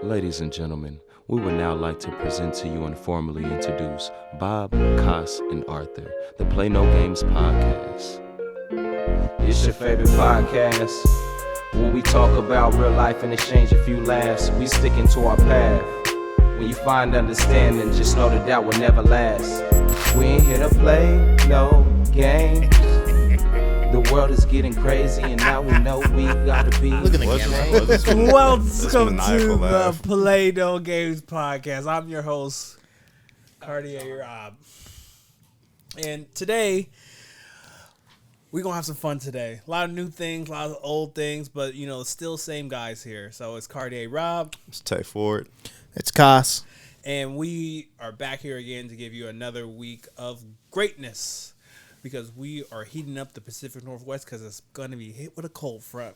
Ladies and gentlemen, we would now like to present to you and formally introduce Bob, Cos, and Arthur, the Play No Games podcast. It's your favorite podcast where we talk about real life and exchange a few laughs. We sticking to our path. When you find understanding, just know that will never last. We ain't here to play no games. The world is getting crazy, and now we know we gotta be. Look at the camera. Welcome to the Play No Games podcast. I'm your host, Cartier Rob. And today, we're going to have some fun today. A lot of new things, a lot of old things, but, you know, still same guys here. So it's Cartier Rob. It's Tay Ford. It's Cos. And we are back here again to give you another week of greatness. Because we are heating up the Pacific Northwest because it's going to be hit with a cold front.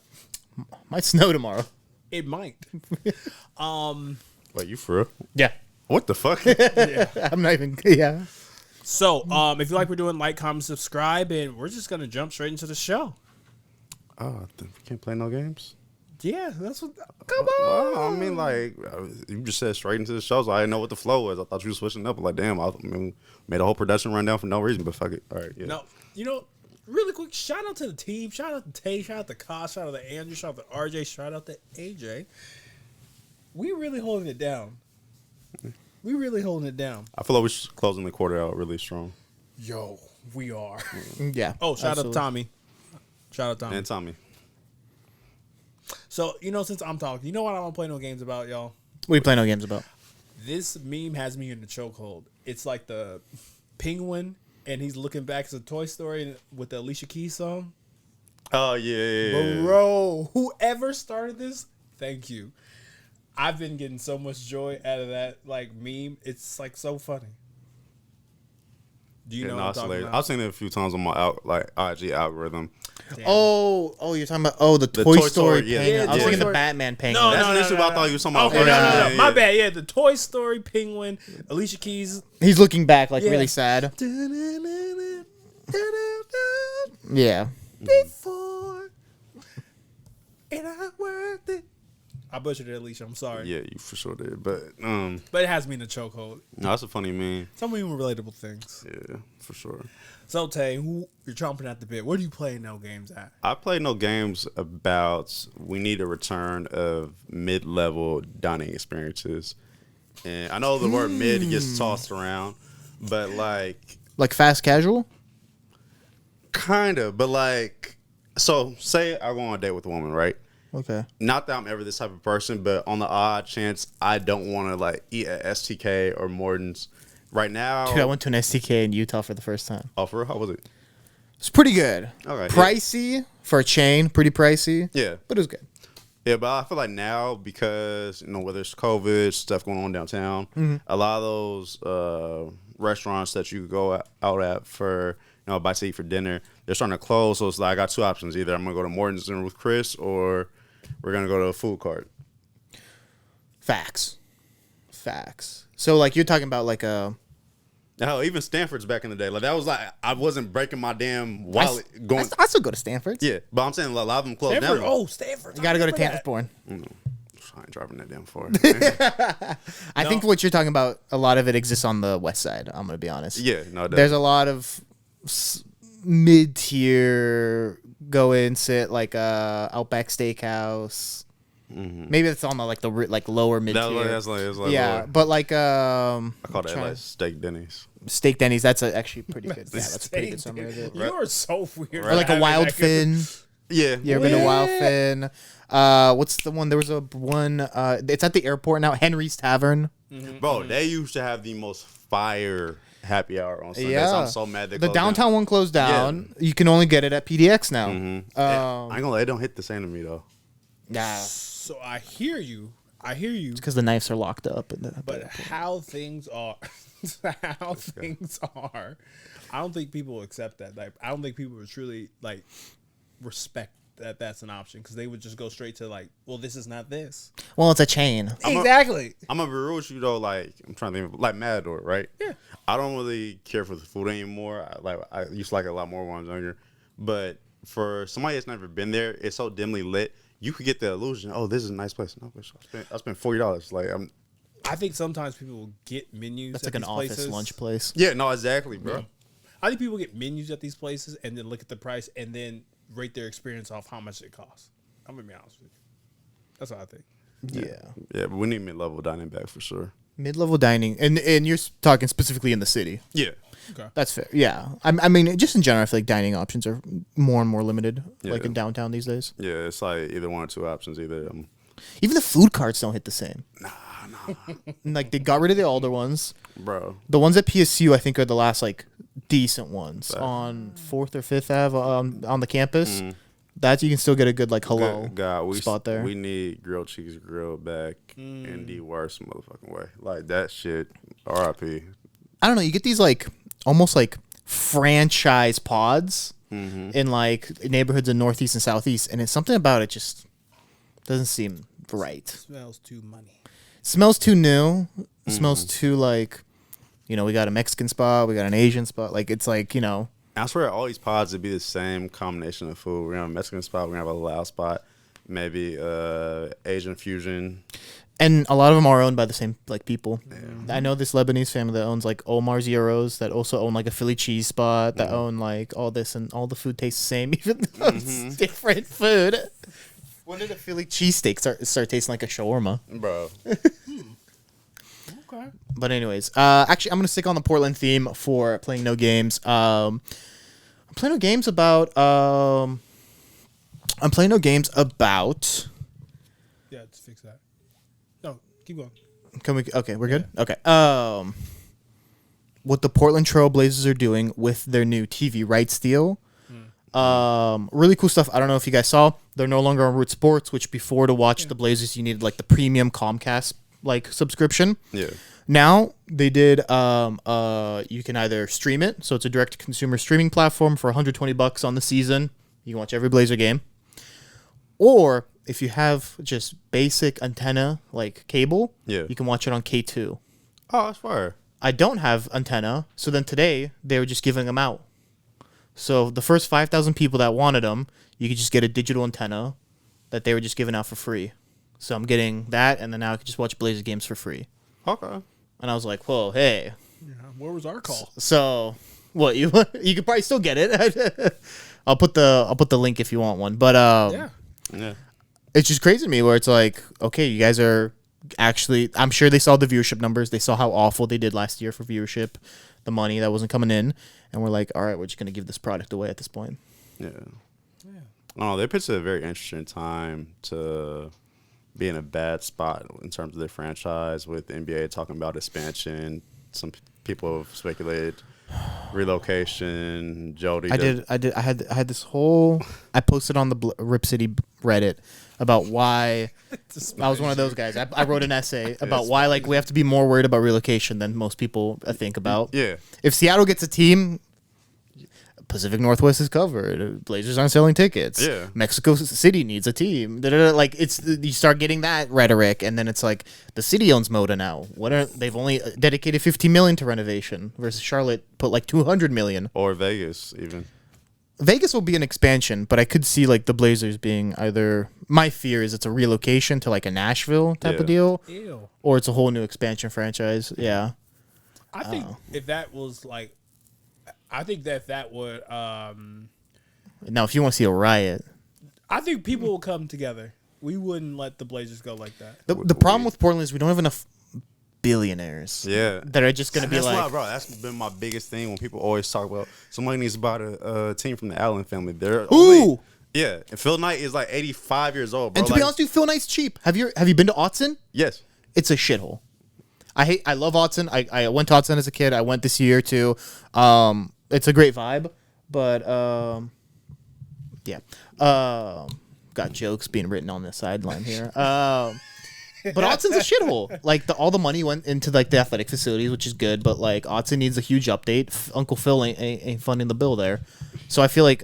Might snow tomorrow. It might. Wait, you for real? Yeah. What the fuck? Yeah. I'm not even, yeah. So, if you like what we're doing, like, comment, subscribe, and we're just going to jump straight into the show. Oh, we can't play no games? Yeah, that's what. Come on. Well, I mean, like, you just said straight into the show, so I didn't know what the flow was. I thought you were switching up. I'm like, damn, made a whole production run down for no reason, but fuck it. All right, yeah. No, you know, really quick, shout out to the team. Shout out to Tay. Shout out to Kosh. Shout out to Andrew. Shout out to RJ. Shout out to AJ. We really holding it down. We really holding it down. I feel like we're closing the quarter out really strong. Yo, we are. Yeah. Oh, shout absolutely. out to Tommy. Shout out to Tommy. And Tommy. So, you know, since I'm talking, you know what I don't play no games about, y'all? What are you playing no games about? This meme has me in the chokehold. It's like the penguin, and he's looking back at a Toy Story with the Alicia Keys song. Oh, yeah. Bro, whoever started this, thank you. I've been getting so much joy out of that like meme. It's like so funny. Do you know what I'm talking about? I've seen it a few times on my IG algorithm. Damn. Oh, you're talking about, the Toy Story yeah. penguin. Yeah, I was Toy thinking the Story. Batman penguin. No, That's no, initially no, what I thought you were talking about. Okay, no. Yeah, My yeah. bad. Yeah, the Toy Story penguin, Alicia Keys. He's looking back like Yeah. really sad. Yeah. Before and I worked it. I butchered it, Alicia. I'm sorry. Yeah, you for sure did. But But it has me in the chokehold. no, that's a funny meme. Some even relatable things. Yeah, for sure. So, Tay, you're chomping at the bit. Where do you play no games at? I play no games about we need a return of mid-level dining experiences. And I know the word mid gets tossed around, but Like fast casual? kind of, but so say I go on a date with a woman, right? Okay. Not that I'm ever this type of person, but on the odd chance I don't want to eat at STK or Morton's right now. Dude, I went to an STK in Utah for the first time. Oh, for real? How was it? It's pretty good. Okay. Pricey for a chain, pretty pricey. Yeah. But it was good. Yeah, but I feel like now because, whether it's COVID, stuff going on downtown, a lot of those restaurants that you could go out at for, a bite to eat for dinner, they're starting to close. So it's like I got two options. Either I'm going to go to Morton's dinner with Chris or we're going to go to a food cart. Facts. So, you're talking about Hell, even Stanford's back in the day. That was I wasn't breaking my damn wallet going. I still go to Stanford's. Yeah, but I'm saying a lot of them closed Stanford. down. Oh, Stanford. You got to go to Tampa's. I ain't driving that damn far. I think what you're talking about, a lot of it exists on the west side. I'm going to be honest. Yeah, no, There's a lot of mid-tier go in, sit Outback Steakhouse. Mm-hmm. Maybe it's on the lower mid-tier. That's like Yeah, lower. but I call that steak Denny's. Steak Denny's. That's actually pretty good. Yeah, that's a pretty good summary of it. You are so weird. Or a Wild Fin. Yeah. You ever been to Wild Fin? What's the one? There was one. It's at the airport now. Henry's Tavern. Bro, they used to have the most fire happy hour on Sundays. Yeah, I'm so mad they the closed downtown down. one closed down. You can only get it at PDX now. I ain't gonna lie, it don't hit the same to me though. Nah, So I hear you. because the knives are locked up. But how things are, I don't think people will accept that. I don't think people would truly respect that that's an option because they would just go straight to well, this is not this. Well, it's a chain. Exactly. I'm gonna be real with you though. I'm trying to think Matador, right? Yeah. I don't really care for the food anymore. I used to like it a lot more when I was younger. But for somebody that's never been there, it's so dimly lit. you could get the illusion. Oh, this is a nice place. No, I spent $40. Like I think sometimes people will get menus. That's at like an these office places. lunch place. yeah, no, exactly, bro. I think people get menus at these places and then look at the price and then rate their experience off how much it costs. I'm gonna be honest with you. That's what I think. Yeah. Yeah, but we need mid-level dining back for sure. Mid-level dining, and you're talking specifically in the city. Yeah. Okay. That's fair. Yeah. I mean, just in general, I feel like dining options are more and more limited, like Yeah. in downtown these days. Yeah, it's like either one or two options. Either Even the food carts don't hit the same. Nah. Like, they got rid of the older ones. bro. The ones at PSU, I think, are the last, like, decent ones on 4th or 5th Ave on the campus. That you can still get a good, like, hello God, spot there. We need grilled cheese grilled back in the worst motherfucking way. Like that shit. R.I.P. I don't know. You get these, like, almost like franchise pods in, like, neighborhoods in Northeast and Southeast, and it's something about it just doesn't seem right. Smells too money. Smells too new. Smells too, like, you know, we got a Mexican spot, we got an Asian spot. Like, it's like, you know. I swear all these pods would be the same combination of food. We're gonna have a Mexican spot, we're gonna have a Lao spot, maybe Asian fusion. And a lot of them are owned by the same, like, people. Yeah. I know this Lebanese family that owns, like, Omar's Gyros, that also own, like, a Philly cheese spot, that own, like, all this, and all the food tastes the same, even though it's different food. When did a Philly cheesesteak start tasting like a shawarma? Bro. Okay. But anyways, actually, I'm going to stick on the Portland theme for playing no games. I'm playing no games about... Yeah, let's fix that. No, keep going. Can we? Okay, we're good. Okay. What the Portland Trail Blazers are doing with their new TV rights deal. Really cool stuff. I don't know if you guys saw. They're no longer on Root Sports, which before to watch the Blazers you needed like the premium Comcast like subscription. Yeah. Now they did. You can either stream it, so it's a direct consumer streaming platform for $120 on the season. You can watch every Blazer game, or if you have just basic antenna like cable, you can watch it on K2. Oh, that's fire. I don't have antenna, so then today they were just giving them out. So the first 5,000 people that wanted them, you could just get a digital antenna that they were just giving out for free. So I'm getting that, and then now I can just watch Blazer games for free. Okay. And I was like, whoa, hey. Yeah, where was our call? So what you could probably still get it. I'll put the link if you want one. But Yeah. it's just crazy to me where it's like, okay, you guys are actually, I'm sure they saw the viewership numbers. They saw how awful they did last year for viewership, the money that wasn't coming in. And we're like, all right, we're just going to give this product away at this point. Yeah. Oh, they picked a very interesting time to be in a bad spot in terms of their franchise with the NBA talking about expansion. Some people have speculated relocation. Jody. I had this whole, I posted on the Rip City Reddit about why I was one of those guys. I wrote an essay about why like we have to be more worried about relocation than most people think about. Yeah. If Seattle gets a team, Pacific Northwest is covered. Blazers aren't selling tickets. Yeah. Mexico City needs a team. Like it's you start getting that rhetoric, and then it's like the city owns Moda now. They've only dedicated $15 million to renovation versus Charlotte put like $200 million. Or Vegas even. Vegas will be an expansion, but I could see like the Blazers being either. My fear is it's a relocation to like a Nashville type of deal, or it's a whole new expansion franchise. Yeah. I think if that was like. I think that would. Now, if you want to see a riot, I think people will come together. We wouldn't let the Blazers go like that. the problem with Portland is we don't have enough billionaires. Yeah, that are just gonna be like. Why, bro. That's been my biggest thing when people always talk about somebody needs to buy a team from the Allen family. Ooh. Yeah, and Phil Knight is like 85 years old, bro. And to be honest with you, Phil Knight's cheap. Have you been to Autzen? Yes. It's a shithole. I love Autzen. I went to Autzen as a kid. I went this year too. It's a great vibe, but yeah. Got jokes being written on the sideline here. But Autzen's a shithole. Like all the money went into like the athletic facilities, which is good, but like Autzen needs a huge update. Uncle Phil ain't funding the bill there, so I feel like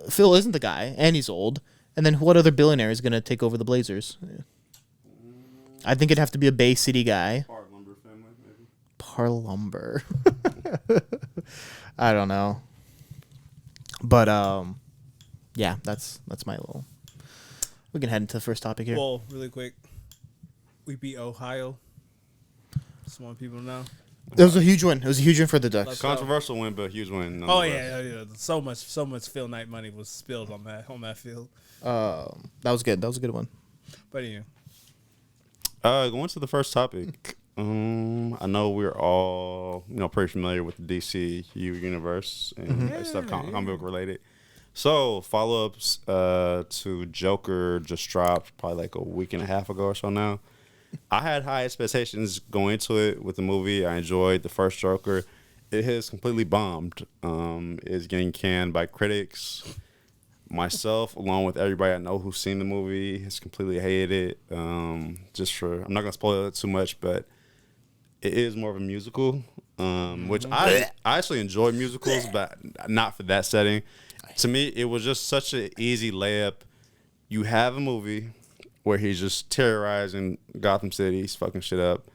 Phil isn't the guy, and he's old. And then what other billionaire is gonna take over the Blazers? I think it'd have to be a Bay City guy. Lumber family, maybe. Lumber. I don't know. But yeah, that's my little We can head into the first topic here. Well, really quick, we beat Ohio. Just want people to know. It was a huge win. It was a huge win for the Ducks. Let's Controversial win, but huge win. Oh yeah. So much Phil Knight money was spilled on that field. That was good. That was a good one. But yeah. Going to the first topic. I know we're all pretty familiar with the DCU universe and stuff comic book related. So follow-ups to Joker just dropped probably like a week and a half ago or so now. I had high expectations going into it with the movie. I enjoyed the first Joker. It has completely bombed. It's getting canned by critics. Myself, along with everybody I know who's seen the movie, has completely hated it. I'm not gonna spoil it too much, but it is more of a musical, which I actually enjoy musicals, but not for that setting. To me, it was just such an easy layup. You have a movie where he's just terrorizing Gotham City, he's fucking shit up.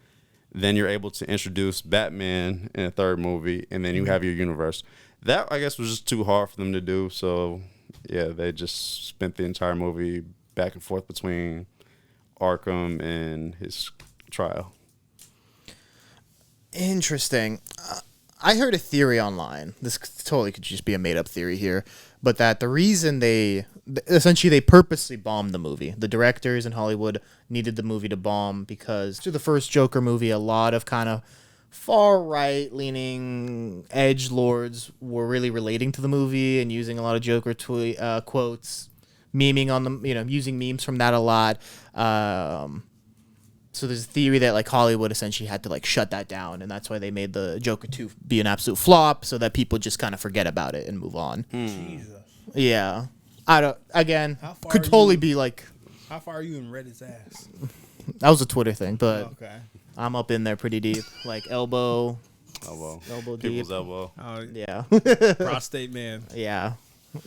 Then you're able to introduce Batman in a third movie, and then you have your universe. That, I guess, was just too hard for them to do, so yeah, they just spent the entire movie back and forth between Arkham and his trial. Interesting. I heard a theory online. This totally could just be a made-up theory here, but that the reason they purposely bombed the movie. The directors in Hollywood needed the movie to bomb because to the first Joker movie, a lot of kind of far-right leaning edgelords were really relating to the movie and using a lot of Joker quotes, memeing on them, using memes from that a lot. So there's a theory that like Hollywood essentially had to like shut that down, and that's why they made the Joker 2 be an absolute flop, so that people just kind of forget about it and move on. Jesus. Yeah, I don't. Again, How far could are totally you- be like How far are you in Reddit's ass? that was a Twitter thing, but Okay. I'm up in there pretty deep, like elbow Elbow. deep. People's elbow. Oh, Yeah, prostate man. yeah.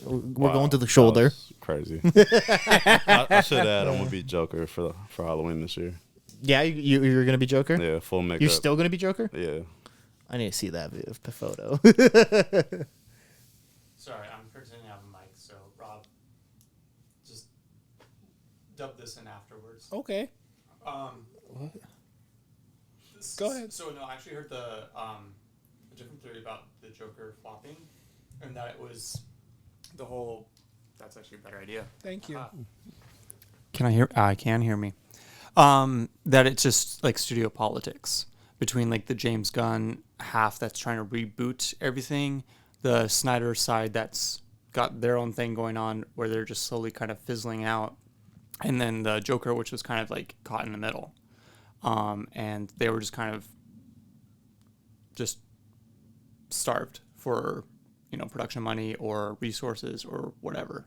We're Wow, going to the that shoulder. was crazy. I should add, I'm gonna be Joker for Halloween this year. Yeah, you're gonna be Joker. Yeah, full makeup. You're still gonna be Joker. Yeah. I need to see that the photo. Sorry, I'm pretending I have a mic, so Rob, just dub this in afterwards. Okay. What? Go ahead. So no, I actually heard a different theory about the Joker flopping, and that it was the whole. That's actually a better idea. Thank you. Can I hear? I can hear me. That it's just like studio politics between like the James Gunn half that's trying to reboot everything, the Snyder side that's got their own thing going on where they're just slowly kind of fizzling out, and then the Joker, which was kind of like caught in the middle, and they were just kind of just starved for production money or resources or whatever.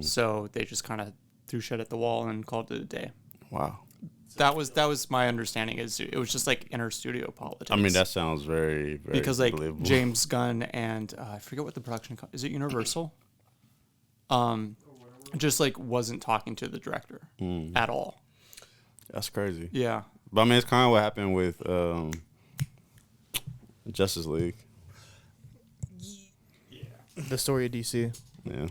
So they just kind of threw shit at the wall and called it a day. Wow. That was my understanding. Is it was just like inner studio politics. I mean, that sounds very, very because like believable. James Gunn and I forget what the production is it Universal. Just like wasn't talking to the director at all. That's crazy. Yeah. But I mean, it's kind of what happened with Justice League. The story of DC, Yeah.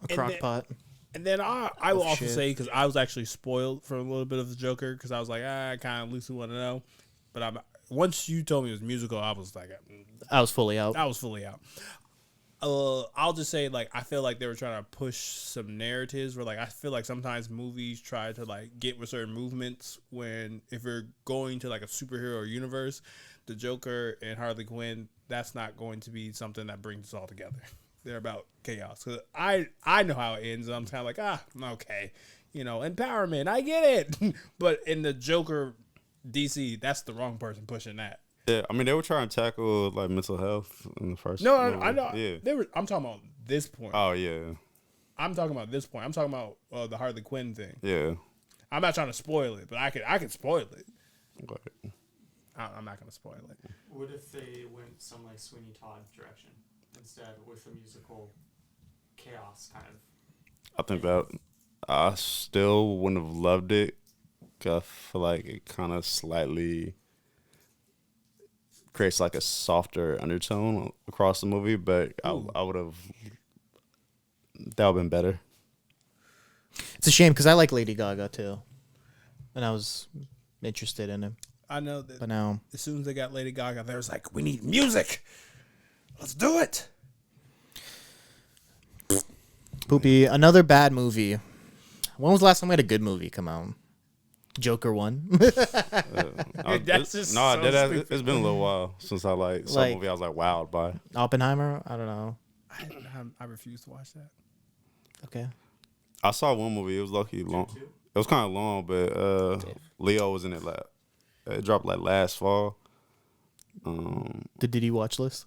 a crock pot. And then I will also shit. say, because I was actually spoiled for a little bit of the Joker, because I was like, I kind of loosely want to know. But once you told me it was musical, I was like, I was fully out. I was fully out. I'll just say, like, I feel like they were trying to push some narratives where, like, I feel like sometimes movies try to, like, get with certain movements when, if you're going to, like, a superhero universe, the Joker and Harley Quinn, that's not going to be something that brings us all together. They're about chaos. Cause I know how it ends. And I'm kind of like, okay, empowerment. I get it. But in the Joker DC, that's the wrong person pushing that. Yeah, I mean, they were trying to tackle like mental health in the first. No, movie. I know. Yeah. I'm talking about this point. Oh yeah. I'm talking about this point. I'm talking about the Harley Quinn thing. Yeah. I'm not trying to spoil it, but I can spoil it. Okay. I'm not gonna spoil it. What if they went some like Sweeney Todd direction instead with the musical chaos kind of? I think that I still wouldn't have loved it. 'Cause I feel like it kind of slightly creates like a softer undertone across the movie, but I would have. That would have been better. It's a shame because I like Lady Gaga too, and I was interested in him. I know that. But now, as soon as they got Lady Gaga, they was like, "We need music. Let's do it." Poopy, another bad movie. When was the last time we had a good movie come out? Joker 1. That's just so stupid. It's been a little while since I saw a movie I was wowed by. Oppenheimer? I don't know. I refuse to watch that. Okay. I saw one movie. It was lucky long. It was kind of long, but Leo was in it. It dropped last fall. The Did you watch list?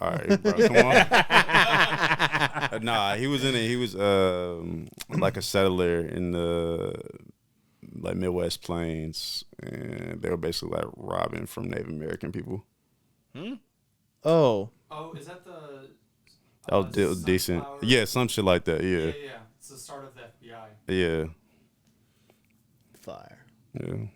All right, bro, come on. Nah, he was in it. He was like a settler in the Midwest Plains, and they were basically robbing from Native American people. Oh. Oh, is that the? That was decent. Yeah, some shit like that. Yeah. Yeah. It's the start of the FBI. Yeah. Fire. Yeah.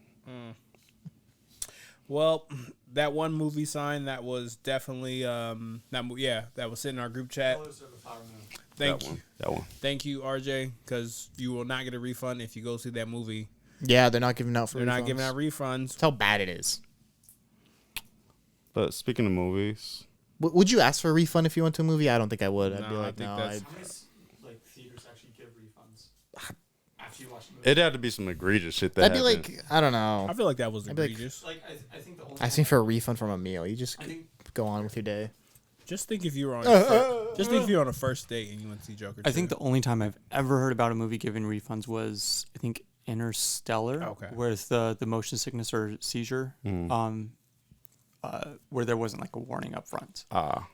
Well, that one movie sign that was definitely that was in our group chat. Colors of the Flower Moon. That one. Thank you, RJ, because you will not get a refund if you go see that movie. Yeah, they're not giving out They're not giving out refunds. That's how bad it is. But speaking of movies, Would you ask for a refund if you went to a movie? I don't think I would. I'd be No, I like, think no. that's- How many theaters actually give refunds after you watch the movie? it'd have to be some egregious shit that That'd be happened. like, I don't know. I feel like that was I'd be like- egregious. Like I think the only. Asking for a refund from a meal. You just I think go on with your day. Just think if you were on a first date and you went to see Joker. I think the only time I've ever heard about a movie giving refunds was, I think, Interstellar, Okay. with the motion sickness or seizure, where there wasn't a warning up front.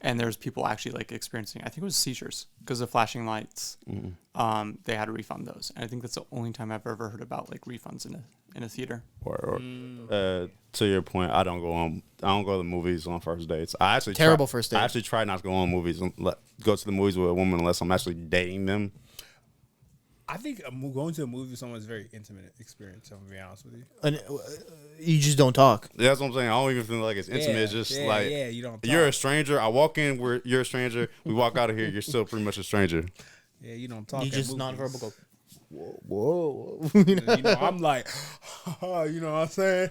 And there's people actually experiencing, I think it was seizures because of flashing lights. They had to refund those. And I think that's the only time I've ever heard about refunds in a theater. Or to your point, I don't go to the movies on first dates. I actually First date. I actually try not to go on movies go to the movies with a woman unless I'm actually dating them. I think going to a movie with someone is a very intimate experience. I'm gonna be honest with you. And you just don't talk. That's what I'm saying. I don't even feel like it's intimate. It's just you don't. you're a Talk. stranger. I walk in where you're a stranger. We walk out of here. You're still pretty much a stranger. Yeah, you don't talk. You at just movies. nonverbal go, whoa. You know? I'm like, you know what I'm saying?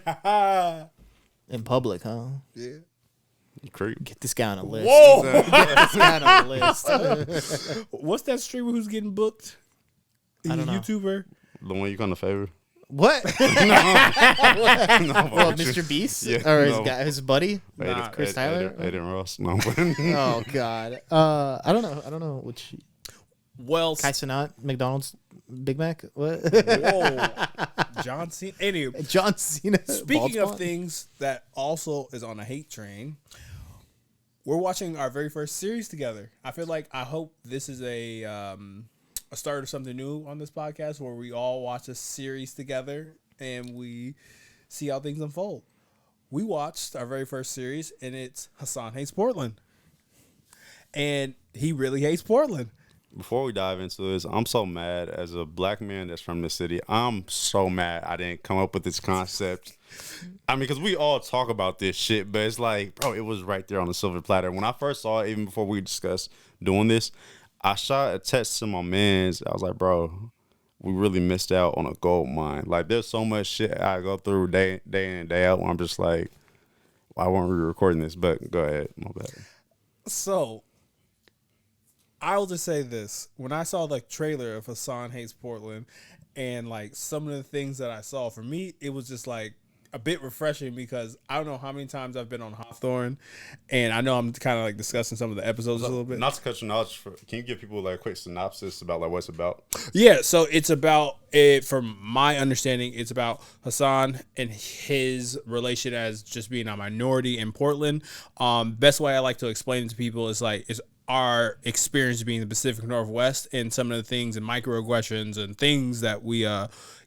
In public, huh? Yeah. You creep. Get this guy on a list. Whoa! Get this guy on a list. What's that streamer who's getting booked? I don't know. YouTuber. The one you kind of favor. What? No, Well, Mr. Beast? Yeah, or no. his buddy? Aiden- Chris Tyler? Aiden Ross. No. Oh, God. I don't know. Which Well, Kai Cenat, McDonald's Big Mac? What? whoa, John Cena. Anyway, John Cena. speaking bald of things that also is on a hate train, we're watching our very first series together. I hope this is a start of something new on this podcast where we all watch a series together and we see how things unfold. We watched our very first series and it's Hassan Hates Portland. And he really hates Portland. Before we dive into this, I'm so mad as a black man that's from the city. I'm so mad I didn't come up with this concept. I mean, because we all talk about this shit, but it's like, bro, it was right there on the silver platter. When I first saw it, even before we discussed doing this, I shot a text to my mans. I was like, bro, we really missed out on a gold mine. There's so much shit I go through day in and day out where I'm just like, why weren't we recording this? But go ahead. My bad. So, I'll just say this. When I saw the trailer of Hassan Hates Portland and some of the things that I saw, for me, it was just a bit refreshing because I don't know how many times I've been on Hawthorne, and I know I'm kind of discussing some of the episodes a little bit. Not to cut your knowledge, can you give people a quick synopsis about what it's about? Yeah, so it's about it. From my understanding, it's about Hassan and his relation as just being a minority in Portland. Best way I like to explain it to people is our experience being in the Pacific Northwest and some of the things and microaggressions and things that we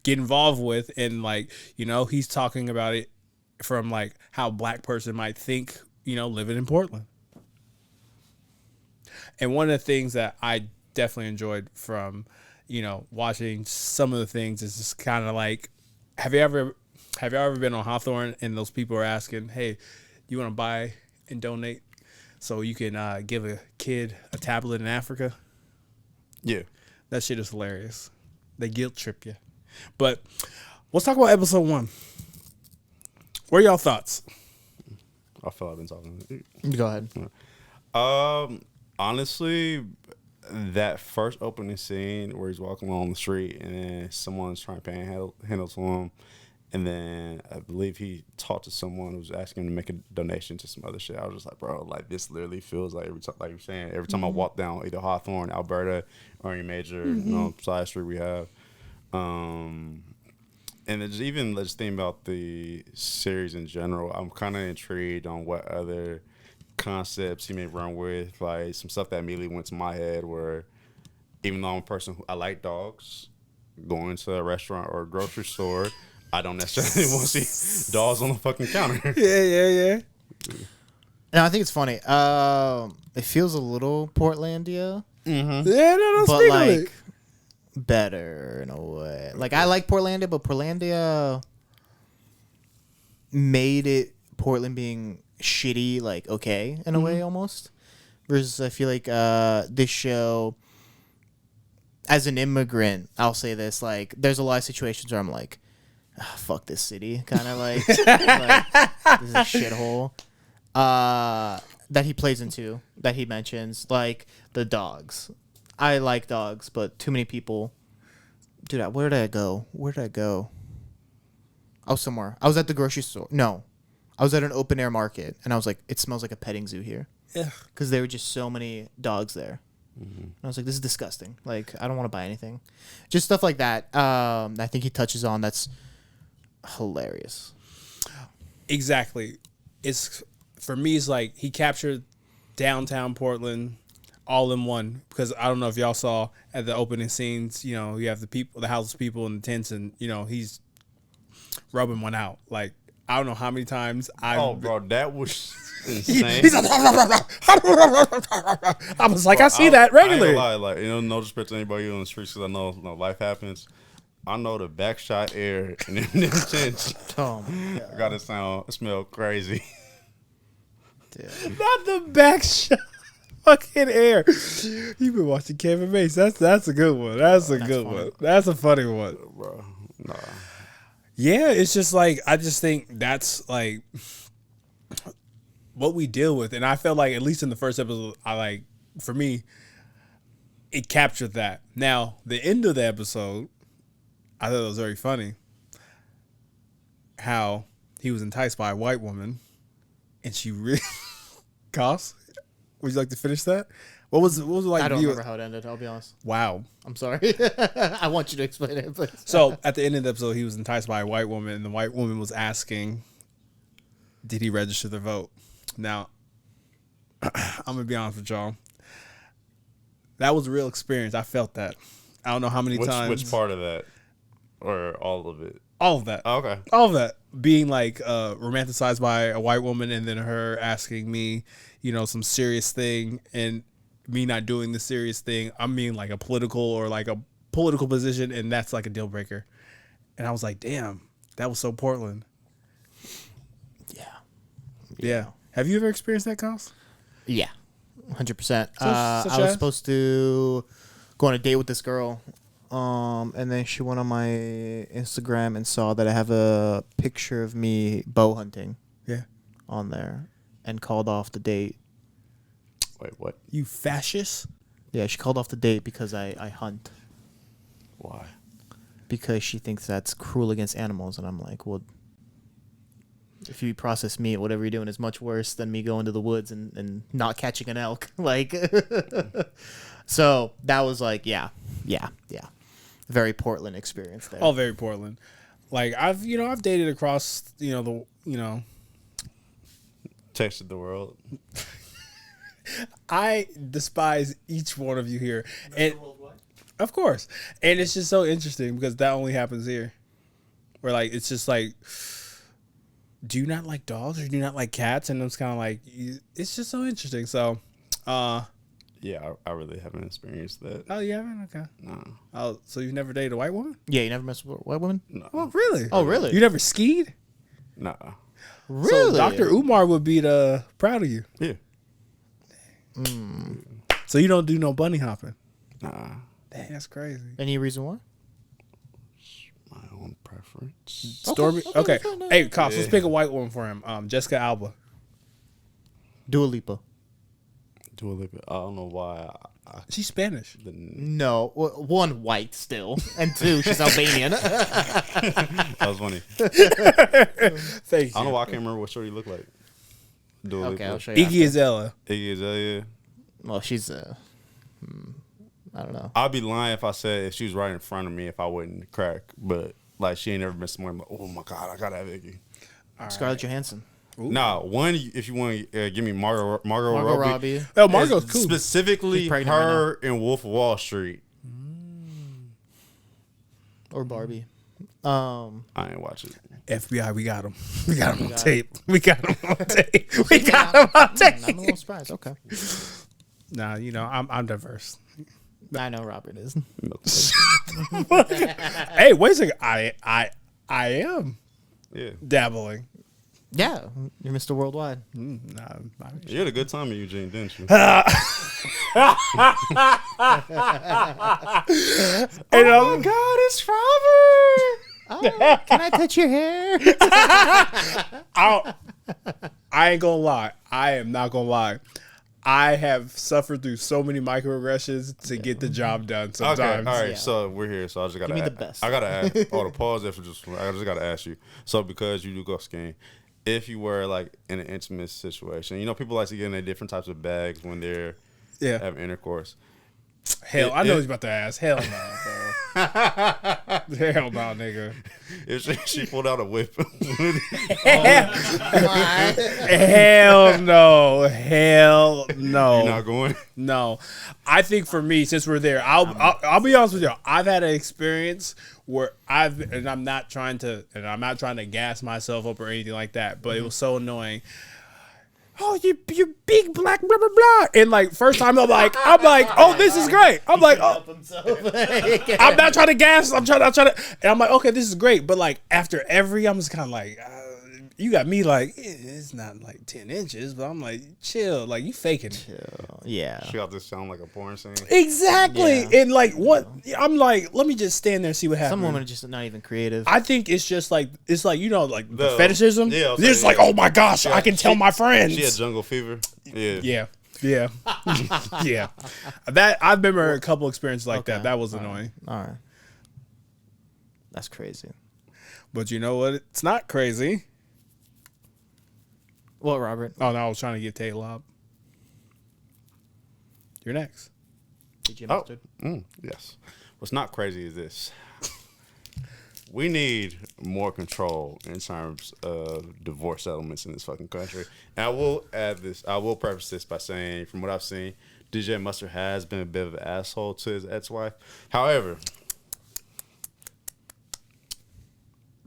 get involved with. And he's talking about it from how a black person might think, living in Portland. And one of the things that I definitely enjoyed from, watching some of the things is just kind of have you ever been on Hawthorne and those people are asking, hey, you want to buy and donate so you can give a kid a tablet in Africa? Yeah. That shit is hilarious. They guilt trip you. But let's talk about episode 1. What are y'all thoughts? I feel I've been talking. Go ahead. Honestly, that first opening scene where he's walking along the street and then someone's trying to panhandle to him, and then I believe he talked to someone who was asking him to make a donation to some other shit. I was just like, bro, like this literally feels like every time, like you're saying, every time I walk down either Hawthorne, Alberta, or any major side street we have. And it's even let's think about the series in general. I'm kind of intrigued on what other concepts he may run with, like some stuff that immediately went to my head. Where even though I'm a person who I like dogs, going to a restaurant or a grocery store, I don't necessarily want to see dogs on the fucking counter. Yeah. And I think it's funny. It feels a little Portlandia, Yeah, no, but speak like of it. better in a way. Like I like Portlandia, but Portlandia made it Portland being shitty, like okay in a way almost. Versus I feel like this show, as an immigrant, I'll say this, like there's a lot of situations where I'm like, fuck this city, kind of like, like this is a shithole. That he plays into, that he mentions, like the dogs. I like dogs, but too many people. Dude, where did I go? I was somewhere. I was at the grocery store. No, I was at an open air market, and I was like, it smells like a petting zoo here. Yeah. Because there were just so many dogs there. And I was like, this is disgusting. Like, I don't want to buy anything. Just stuff like that. I think he touches on that's hilarious. Exactly. It's for me. It's like he captured downtown Portland all in one. Because I don't know if y'all saw at the opening scenes. You know, you have the people, the house people, and the tents, and you know he's rubbing one out. Like I don't know how many times I. Oh, bro, that was insane. He's like, I was like, bro, I see that regularly. I ain't gonna lie, like no disrespect to anybody on the streets, because I know life happens. I know the backshot air and them tents. Oh my God. Gotta smell crazy. Not the back shot. Fucking air. You've been watching Kevin Mace. That's a good one. That's a good one. That's a funny one. Bro, nah. Yeah, it's just like I just think that's like what we deal with, and I felt like at least in the first episode, for me, it captured that. Now the end of the episode, I thought it was very funny. How he was enticed by a white woman, and she really cost. Would you like to finish that? What was it like? I don't remember how it ended, I'll be honest. Wow. I'm sorry. I want you to explain it, please. So at the end of the episode, he was enticed by a white woman, and the white woman was asking, did he register the vote? Now, I'm going to be honest with y'all. That was a real experience. I felt that. I don't know how many times. Which part of that? Or all of it? All of that. Oh, okay. All of that. Being like romanticized by a white woman, and then her asking me, some serious thing, and me not doing the serious thing. I mean like a political position, and that's like a deal breaker. And I was like, damn, that was so Portland. Yeah. Have you ever experienced that, Kyle? Yeah, 100%. I was supposed to go on a date with this girl, and then she went on my Instagram and saw that I have a picture of me bow hunting. Yeah. On there, and called off the date. Wait, what? You fascist? Yeah, she called off the date because I hunt. Why? Because she thinks that's cruel against animals, and I'm like, well, if you process meat, whatever you're doing is much worse than me going to the woods and not catching an elk. Like, so that was like, yeah. Very Portland experience there. All very Portland. Like I've dated across, Texted the world. I despise each one of you here. And of course. And it's just so interesting because that only happens here. Where like it's just like, do you not like dogs or do you not like cats? And it's kind of like, it's just so interesting. So, yeah, I really haven't experienced that. Oh, you haven't? Okay. No. Oh, so you've never dated a white woman? Yeah, you never messed with a white woman? No. Oh, really? Oh, really? You never skied? Nah. Really? So Dr. Umar would be proud of you. Yeah. So you don't do no bunny hopping? Nah. Dang, that's crazy. Any reason why? My own preference. Stormy. Okay. Hey, Cops, let's pick a white woman for him. Jessica Alba. Dua Lipa. Dua Lipa. I don't know why. She's Spanish. No, one white still, and two she's Albanian. That was funny. Thank you. I don't know why I can't remember what shorty looked like. Dua Okay, Lipa. I'll show you. Iggy Azalea. Iggy Azalea. Well, she's I don't know. I'd be lying if I said if she was right in front of me if I wouldn't crack. But like she ain't never been somewhere. I'm like, oh my god, I gotta have Iggy. Scarlett Johansson. Ooh. Nah, one if you want to give me Margot Robbie. Oh, Margot's cool. Specifically She's pregnant her in Wolf of Wall Street. Or Barbie. I ain't watch it. FBI, we got him. We got him on tape. We got him on tape. We got him on tape. I'm a little surprised. Okay. Nah, you know, I'm diverse. I know Robert is. Hey, wait a second. I am Yeah. dabbling. Yeah, you're Mr. Worldwide. Nah, You had a good time in Eugene, didn't you? And, Oh my God, it's Robert! Oh, can I touch your hair? I ain't gonna lie. I am not gonna lie. I have suffered through so many microaggressions to get the job done sometimes. Okay, all right. Yeah. So we're here. So I just gotta Give me the best. I gotta ask. Oh, the pause there for just. I just gotta ask you. So because you do go skiing, if you were like in an intimate situation, you know people like to get in their different types of bags when they're having intercourse. Hell, I know he's about to ask. Hell no, bro. Hell no, nigga. If she pulled out a whip. Hell no. Hell no. You're not going? No. I think for me, since we're there, I'll be honest with you. I've had an experience where I'm not trying to gas myself up or anything like that, but it was so annoying. Oh, you big black blah blah blah, and like first time I'm like, oh, this is great. I'm like, oh, I'm not trying to gas. I'm trying to, and I'm like, okay, this is great. But like after every, I'm just kind of like, you got me like, it's not like 10 inches, but I'm like, chill, like you faking it. Yeah. She got this sound like a porn scene. Exactly, Yeah. and like what I'm like, let me just stand there and see what happens. Some women are just not even creative. I think it's just like you know like the fetishism. Yeah, it's just like, oh my gosh, I can tell my friends. She had jungle fever. Yeah. Yeah. Yeah. That I remember a couple experiences like that. Okay. That was annoying. All right. That's crazy. But you know what? It's not crazy. What, Robert? Oh no, I was trying to get Tay Lob. You're next. DJ Mustard. Yes. What's not crazy is this. We need more control in terms of divorce settlements in this fucking country. And I will add this. I will preface this by saying, from what I've seen, DJ Mustard has been a bit of an asshole to his ex-wife. However,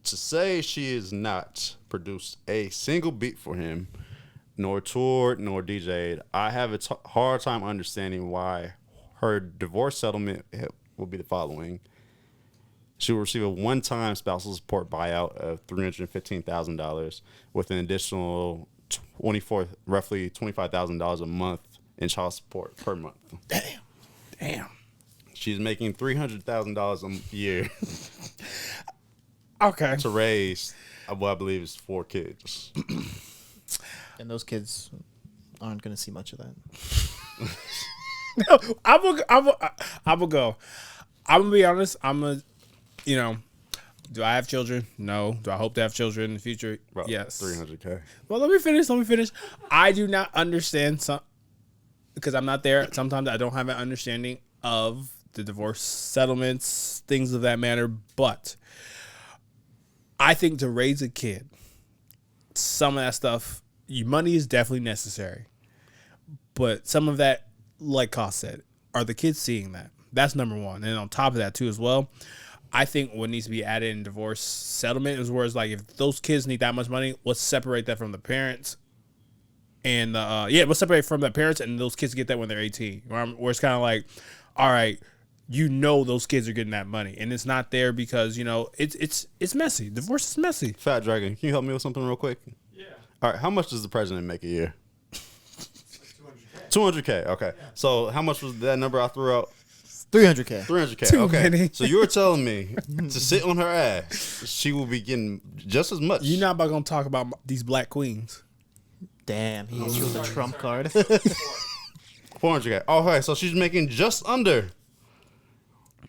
to say she has not produced a single beat for him, nor toured, nor DJ'd, I have a hard time understanding why her divorce settlement will be the following. She will receive a one-time spousal support buyout of $315,000 with an additional roughly $25,000 a month in child support per month. Damn. She's making $300,000 a year Okay. to raise what I believe is 4 kids. And those kids aren't going to see much of that. I'm gonna go. I'm gonna be honest. Do I have children? No. Do I hope to have children in the future? Bro, Yes. $300K. Well, let me finish. I do not understand because I'm not there. Sometimes I don't have an understanding of the divorce settlements, things of that manner. But I think to raise a kid, some of that stuff, money is definitely necessary. But some of that, like Koss said, are the kids seeing that? That's number one. And on top of that, too, as well, I think what needs to be added in divorce settlement is where it's like, if those kids need that much money, let's separate that from the parents. And, let's separate from the parents and those kids get that when they're 18. Where it's kind of like, all right, those kids are getting that money. And it's not there because, it's messy. Divorce is messy. Fat Dragon, can you help me with something real quick? Yeah. All right, how much does the president make a year? 200K. Okay. Yeah. So how much was that number I threw out? $300K. 300K. Too Okay. many. So you were telling me to sit on her ass, she will be getting just as much. You're not about gonna talk about these black queens. Damn, he hits you with a trump card. 400K. Oh, okay. So she's making just under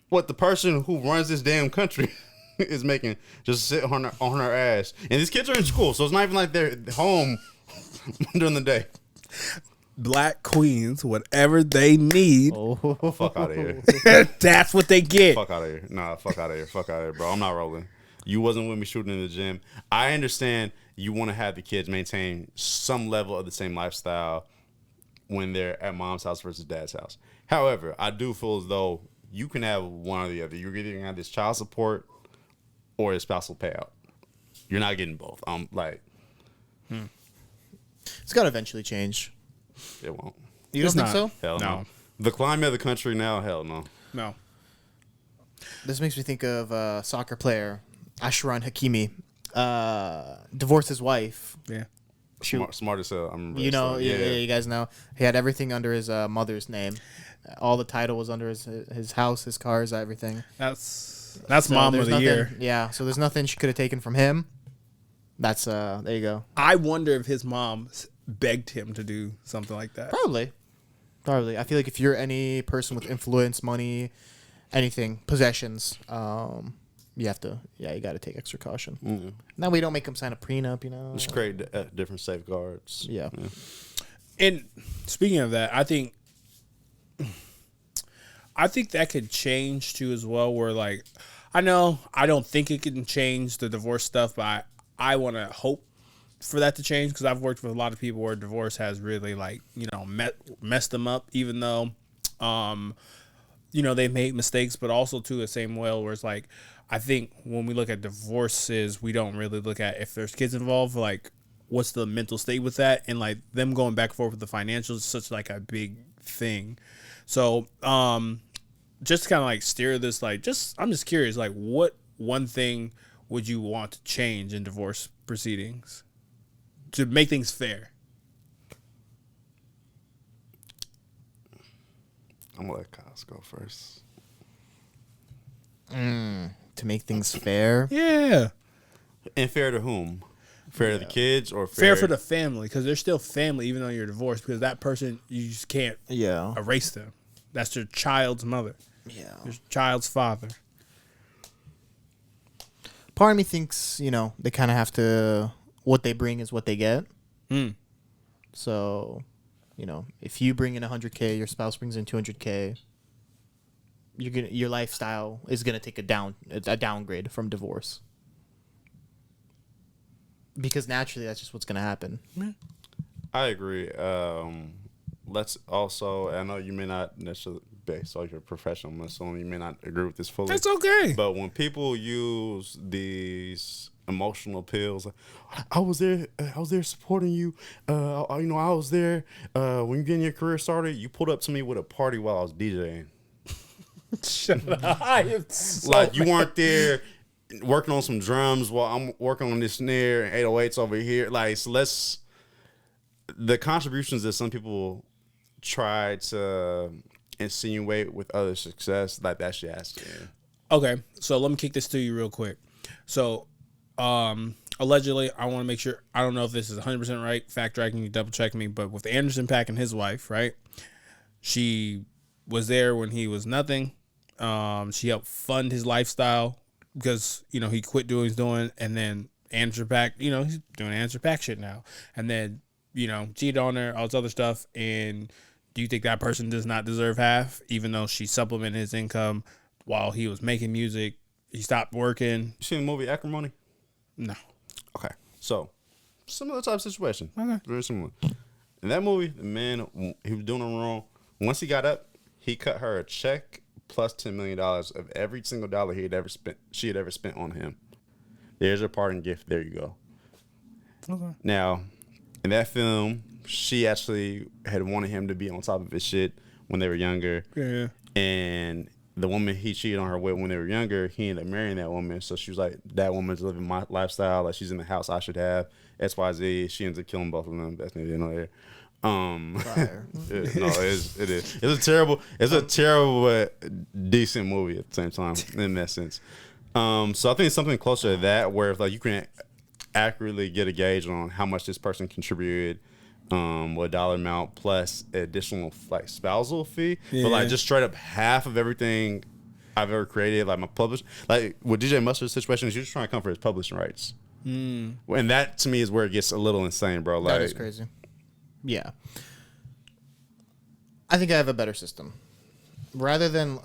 what the person who runs this damn country is making, just sit on her ass. And these kids are in school, so it's not even like they're home during the day. Black queens, whatever they need, Fuck out of here. that's what they get. Fuck out of here. Nah, fuck out of here. Fuck out of here, bro. I'm not rolling. You wasn't with me shooting in the gym. I understand you want to have the kids maintain some level of the same lifestyle when they're at mom's house versus dad's house. However, I do feel as though you can have one or the other. You're either gonna have this child support or a spousal payout. You're not getting both. It's got to eventually change. It won't. You don't It's think not. so? Hell no. No. The climate of the country now, hell no. No. This makes me think of a soccer player, Ashraf Hakimi. Divorced his wife. Yeah. Smart as hell. I remember You that know, story. yeah, you guys know. He had everything under his mother's name. All the title was under his house, his cars, everything. That's So mom there's of the nothing- year. Yeah, so there's nothing she could have taken from him. That's there you go. I wonder if his mom begged him to do something like that. Probably. I feel like if you're any person with influence, money, anything, possessions, you have to. Yeah, you got to take extra caution. Mm-hmm. Now we don't make him sign a prenup, you know. Just create different safeguards. Yeah. And speaking of that, I think that could change too as well. Where like, I know I don't think it can change the divorce stuff, but I want to hope for that to change because I've worked with a lot of people where divorce has really like messed them up, even though they made mistakes, but also to the same way where it's like I think when we look at divorces, we don't really look at if there's kids involved, like what's the mental state with that, and like them going back and forth with the financials is such like a big thing. So just to kind of like steer this, like I'm just curious, like what one thing would you want to change in divorce proceedings to make things fair? I'm gonna let Kaz go first. To make things fair. Yeah, And fair to whom? Fair to the kids or fair for the family because they're still family even though you're divorced because that person you just can't Yeah. erase them. That's your child's mother, Yeah. your child's father. Part of me thinks, they kind of have to, what they bring is what they get. So, if you bring in 100K, your spouse brings in 200K, your lifestyle is gonna take a downgrade from divorce. Because naturally, that's just what's gonna happen. I agree. Let's also, I know you may not necessarily, based on your professionalism, you may not agree with this fully. That's okay. But when people use these emotional appeals, I was there supporting you. I was there when you getting your career started. You pulled up to me with a party while I was DJing. Shut up. I am so Like you weren't there working on some drums while I'm working on this snare and 808s over here. Like, so the contributions that some people try to insinuate with other success, like that shit has to end. Okay, so let me kick this to you real quick. So, allegedly, I want to make sure, I don't know if this is 100% right, fact checking, you double check me, but with Anderson .Paak and his wife, right? She was there when he was nothing. She helped fund his lifestyle because, he quit doing what he's doing, and then Anderson .Paak, he's doing Anderson .Paak shit now. And then, cheated on her, all this other stuff, and do you think that person does not deserve half, even though she supplemented his income while he was making music? He stopped working. You seen the movie Acrimony? No. Okay, so similar type of situation. Okay. Very similar. In that movie, the man, he was doing it wrong. Once he got up, he cut her a check plus $10 million of every single dollar she had ever spent on him. There's her parting gift. There you go. Okay. Now, in that film, she actually had wanted him to be on top of his shit when they were younger. Yeah. And the woman he cheated on her with when they were younger, he ended up marrying that woman. So she was like, that woman's living my lifestyle. Like, she's in the house I should have. XYZ. She ends up killing both of them. That's neither here nor Fire. No, it is. It's a terrible but decent movie at the same time in that sense. So I think it's something closer to that where if, like, you can accurately get a gauge on how much this person contributed, what dollar amount plus additional like spousal fee, but like just straight up half of everything I've ever created, like my publish, like with DJ Mustard's situation, is you're just trying to come for his publishing rights, and that to me is where it gets a little insane, bro. Like, That is crazy. Yeah. I think I have a better system. Rather than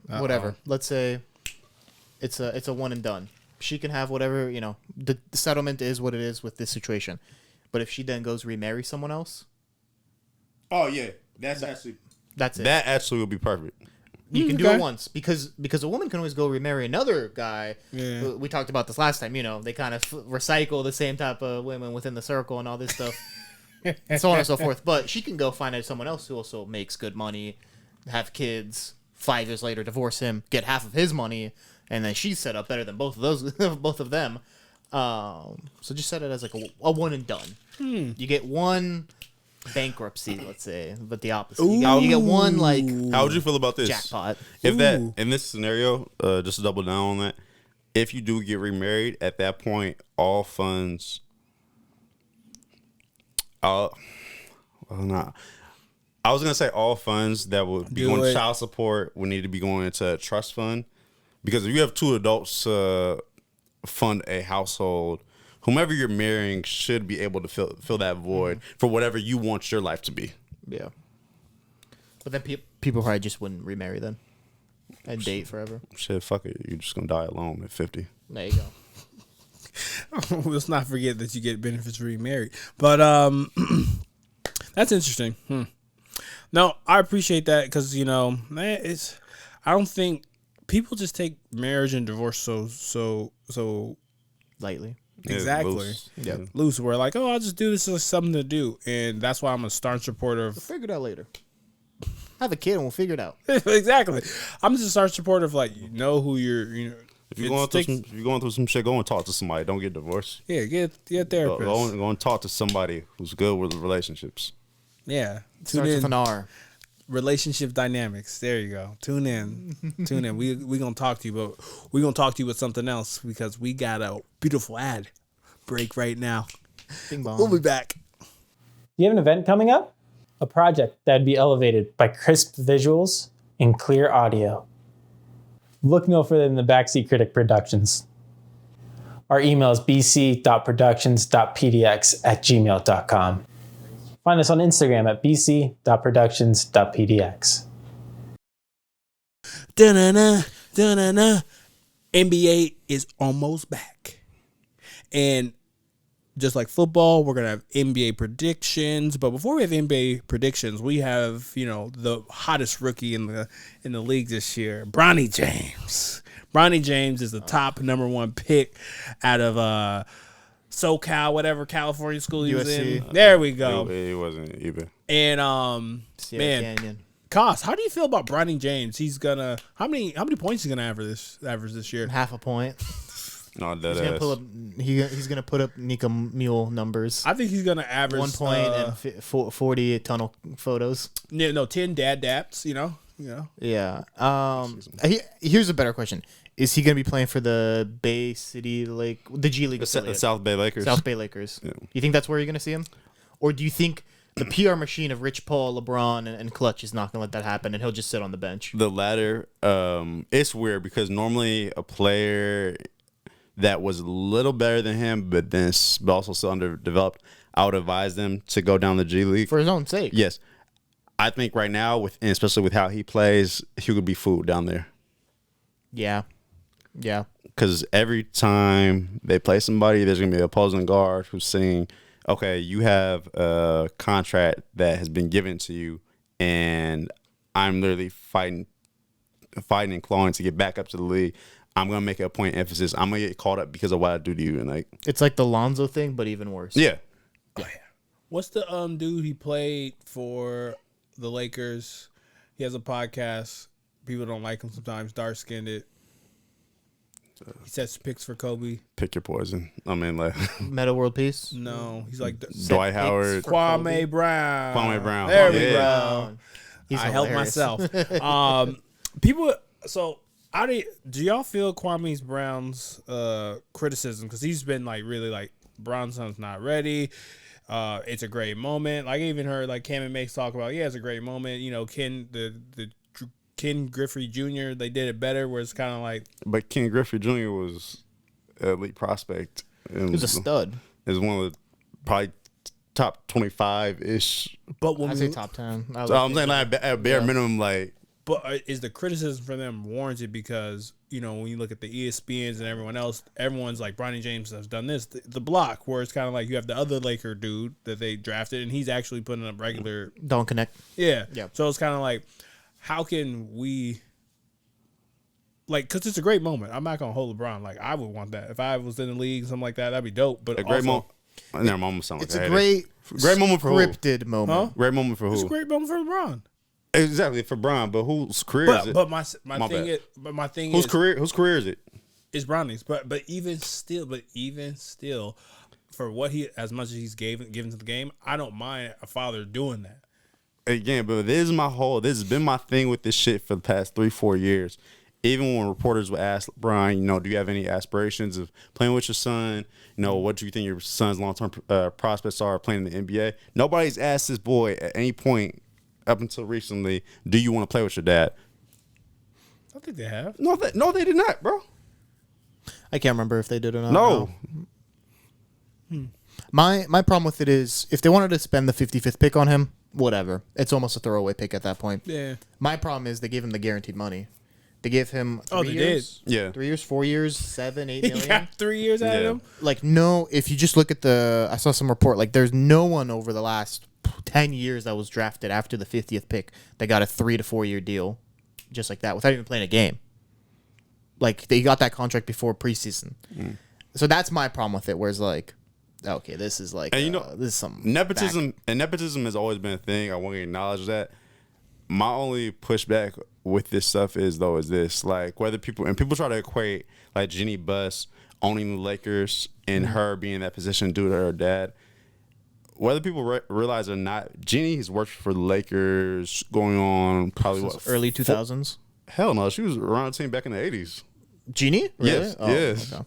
whatever. Let's say it's a one and done. She can have whatever, the settlement is what it is with this situation. But if she then goes remarry someone else, oh yeah, that's it. That actually would be perfect. You can do it once because a woman can always go remarry another guy. Yeah. We talked about this last time. They kind of recycle the same type of women within the circle and all this stuff, and so on and so forth. But she can go find someone else who also makes good money, have kids. 5 years later, divorce him, get half of his money, and then she's set up better than both of them. So just set it as like a one and done. You get one bankruptcy, let's say, but the opposite. You get one like. How would you feel about this? Jackpot. If that in this scenario, just to double down on that, if you do get remarried, at that point, all funds. I was gonna say all funds that would be going to child support would need to be going into a trust fund, because if you have two adults fund a household, whomever you're marrying should be able to fill that void for whatever you want your life to be. Yeah. But then people probably just wouldn't remarry then and date forever. Shit, fuck it. You're just going to die alone at 50. There you go. Let's not forget that you get benefits for being married. But that's interesting. No, I appreciate that because, I don't think people just take marriage and divorce so Lightly. Exactly. Yeah. Loose. We're like, I'll just do this as something to do. And that's why I'm a staunch supporter of. We'll figure it out later. Have a kid and we'll figure it out. Exactly. I'm just a staunch supporter of, like, who you're, If you're going through some shit, go and talk to somebody. Don't get divorced. Yeah, get a therapist. Go and talk to somebody who's good with relationships. Yeah. Starts with an R. Relationship dynamics. There you go. Tune in. We gonna talk to you, but we gonna talk to you with something else because we got a beautiful ad break right now. Bing bong. We'll be back. Do you have an event coming up? A project that'd be elevated by crisp visuals and clear audio. Look no further than the Backseat Critic Productions. Our email is bc.productions.pdx@gmail.com. Find us on Instagram at bc.productions.pdx. Da-na-na, da-na-na. NBA is almost back. And just like football, we're going to have NBA predictions. But before we have NBA predictions, we have, the hottest rookie in the league this year, Bronny James. Bronny James is the top number one pick out of SoCal, whatever California school he was in. There we go. He wasn't even. And Canyon. Koss, how do you feel about Bronny James? He's gonna how many points he's gonna average this year? Half a point. No, that He's gonna pull up. He's gonna put up Nika Mule numbers. I think he's gonna average 1 point and 40 tunnel photos. No, 10 dad daps. Yeah. Here's a better question: is he gonna be playing for the Bay City the G League affiliate? South Bay Lakers? South Bay Lakers. Yeah. You think that's where you're gonna see him, or do you think the PR machine of Rich Paul, LeBron, and Clutch is not gonna let that happen, and he'll just sit on the bench? The latter. It's weird because normally a player that was a little better than him, but also still underdeveloped, I would advise them to go down the G League For his own sake. Yes, I think right now, and especially with how he plays, he could be fooled down there. Yeah. Because every time they play somebody, there's gonna be an opposing guard who's saying, "Okay, you have a contract that has been given to you, and I'm literally fighting and clawing to get back up to the league. I'm gonna make it a point of emphasis. I'm gonna get caught up because of what I do to you." And It's like the Lonzo thing, but even worse. yeah. What's the dude he played for the Lakers? He has a podcast. People don't like him sometimes. Dark skinned it. He sets picks for Kobe. Pick your poison. I mean, like Meta World Peace. No, he's like Dwight Howard, Kwame Brown. Kwame Brown. There Yeah. we go. Brown. He's I helped hilarious. myself. People. So, do y'all feel Kwame Brown's criticism? Because he's been like really like Bronson's not ready. It's a great moment. Like I even heard like Cam and Mace talk about, it's a great moment. You know, Ken Griffey Jr. They did it better. Where it's kind of like, But Ken Griffey Jr. was an elite prospect. He was a stud. Is one of the probably top 25-ish. but when I we, say top 10. So I'm saying like at bare minimum, like but is the criticism for them warranted? Because you know when you look at the ESPNs and everyone else, everyone's like Bronny James has done this. The block where it's kind of like you have the other Laker dude that they drafted and he's actually putting up regular. Don't connect. Yeah. Yeah. So it's kind of like, how can we, like, because it's a great moment. I'm not going to hold LeBron. Like, I would want that. If I was in the league, something like that, that'd be dope. But a great also, moment. Never moment sound like It's I a hate great moment for who? scripted moment. Huh? Great moment for It's a who? great moment for LeBron. Exactly for Brian, but whose career is it? But my My thing bad. is, but my thing Whose is, career is it? is Bronny's. But even still, for what he, as much as he's given to the game, I don't mind a father doing that. Again, but this has been my thing with this shit for the past 3-4 years. Even when reporters would ask Brian, you know, do you have any aspirations of playing with your son? You know, what do you think your son's long-term prospects are playing in the NBA? Nobody's asked this boy at any point up until recently, do you want to play with your dad? I think they have. No, they did not, bro. I can't remember if they did or not. No. My problem with it is if they wanted to spend the 55th pick on him, whatever. It's almost a throwaway pick at that point. Yeah. My problem is they gave him the guaranteed money. They gave him 3 Oh, they years. did? Yeah. 3 years, 4 years, 7, 8 He million. got 3 years out of Yeah. him. Like, no, if you just look at I saw some report, like, there's no one over the last 10 years that was drafted after the 50th pick that got a 3 to 4 year deal just like that without even playing a game. Like, they got that contract before preseason. So that's my problem with it, where it's like, okay, this is like, And you know, this is some nepotism has always been a thing. I want to acknowledge that. My only pushback with this stuff is this, like, whether people try to equate like Jeannie Buss owning the Lakers and her being in that position due to her dad. Whether people realize or not, Jeannie has worked for the Lakers going on probably early 2000s. Hell no, she was around the team back in the 80s. Genie? Really? Yes, Oh, yes. okay.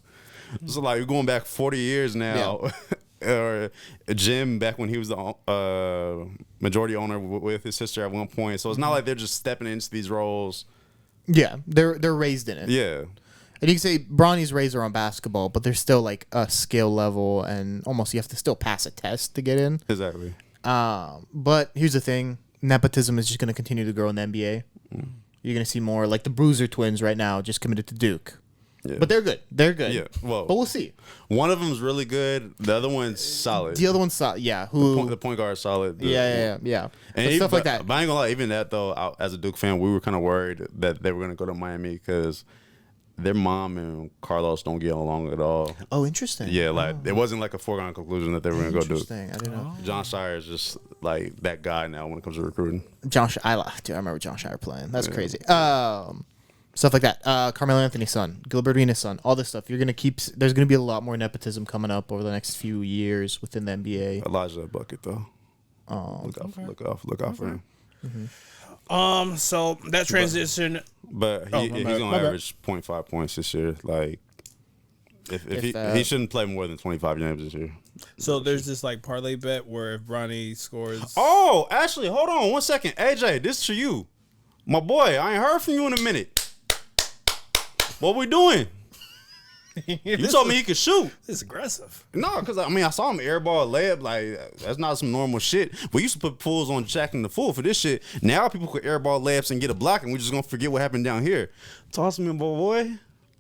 So like we're going back 40 years now. Or Jim back when he was the majority owner with his sister at one point. So it's not like they're just stepping into these roles. Yeah, they're raised in it. Yeah. And you can say Bronny's raised her on basketball, but there's still like a skill level, and almost you have to still pass a test to get in. Exactly. But here's the thing: nepotism is just going to continue to grow in the NBA. You're going to see more, like the Bruiser twins right now, just committed to Duke. Yeah. But they're good. They're good. Yeah. Well, but we'll see. one of them's really good. The other one's solid. The other one's yeah. The point guard is solid. Yeah. And But even, stuff like that. But I ain't gonna lie, even that though, as a Duke fan, we were kind of worried that they were gonna go to Miami because their mom and Carlos don't get along at all. Oh, interesting. Yeah, like it wasn't like a foregone conclusion that they were gonna go Duke. Interesting. I didn't know. John Shire is just like that guy now when it comes to recruiting. I remember John Shire playing. That's crazy. Stuff like that. Carmelo Anthony's son, Gilbert Arenas' son, all this stuff. You're gonna keep. There's gonna be a lot more nepotism coming up over the next few years within the NBA. Elijah Bucket though. Look out for him. So that transition. But he's gonna average 0.5 points this year. Like, if he shouldn't play more than 25 games this year. So there's this like parlay bet where if Bronny scores. Oh, actually, hold on 1 second. AJ, this is for you. My boy, I ain't heard from you in a minute. What we doing? You told me he could shoot. It's aggressive. No, because I saw him airball layup. Like, that's not some normal shit. We used to put pools on Jack and the Fool for this shit. Now people could airball layups and get a block, and we're just going to forget what happened down here. Toss me, boy.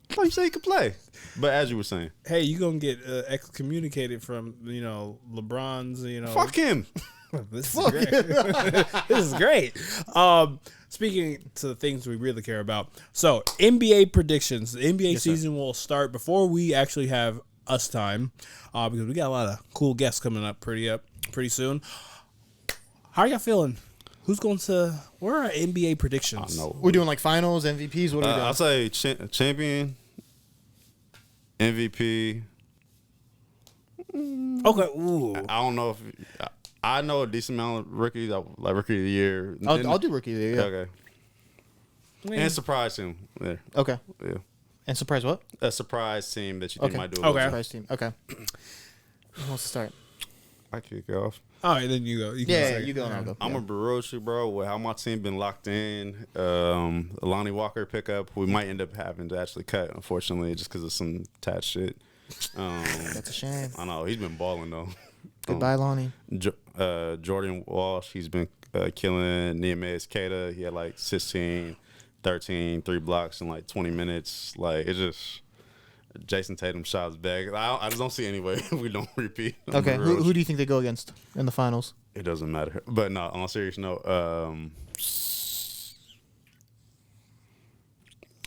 I thought you said he could play. But as you were saying. Hey, you going to get excommunicated from, LeBron's, Fuck him. This is great. This is great. Speaking to the things we really care about. So, NBA predictions. The NBA season will start before we actually have us time because we got a lot of cool guests coming up pretty soon. How are y'all feeling? Who's going to – where are our NBA predictions? No. We're doing like finals, MVPs. What are we doing? I'll say champion, MVP. Okay. Ooh. I don't know if I know a decent amount of rookies, like rookie of the year. I'll do rookie of the year. Yeah. Okay. And surprise team. Yeah. Okay. Yeah. And surprise what? A surprise team that you think Okay. might do it. Okay. Surprise team. Okay. Who wants to start? I kick off. All right, then you go. You can Yeah, say. you go and I'll go. I'm a Baroshi, bro. With how my team been locked in, Lonnie Walker pickup, we might end up having to actually cut, unfortunately, just because of some tad shit. That's a shame. I know he's been balling though. Goodbye, Lonnie. Jordan Walsh, he's been killing. Nehemiah's Kayla, he had like 16, 13, 3 blocks in like 20 minutes. Like it's just Jason Tatum shots back. I just don't see any way we don't repeat. Okay, who do you think they go against in the finals? It doesn't matter. But no, on a serious note, I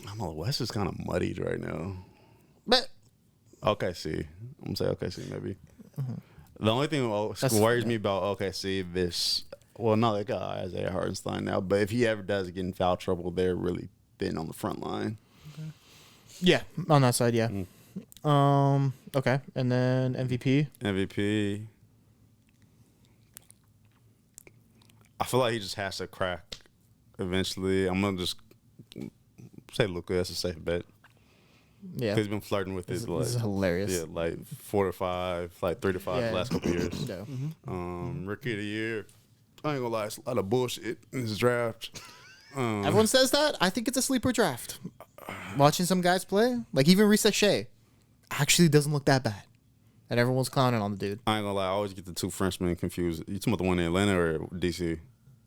don't know. West is kind of muddied right now. But OKC. I'm gonna say OKC maybe. The only thing that worries me about OKC no, they got Isaiah Hartenstein now, but if he ever does get in foul trouble, they're really thin on the front line. yeah, on that side, yeah. Okay, and then MVP. MVP. I feel like he just has to crack eventually. I'm gonna just say Luka. That's a safe bet. Yeah, He's been flirting with his this is hilarious. yeah, like 4 to 5, like 3 to 5 Yeah. the last couple years. Yeah. Rookie of the year. I ain't gonna lie, it's a lot of bullshit in this draft. Everyone says that. I think it's a sleeper draft. Watching some guys play, like even Shay, actually doesn't look that bad, and everyone's clowning on the dude. I ain't gonna lie, I always get the two Frenchmen confused. You talking about the one in Atlanta or DC?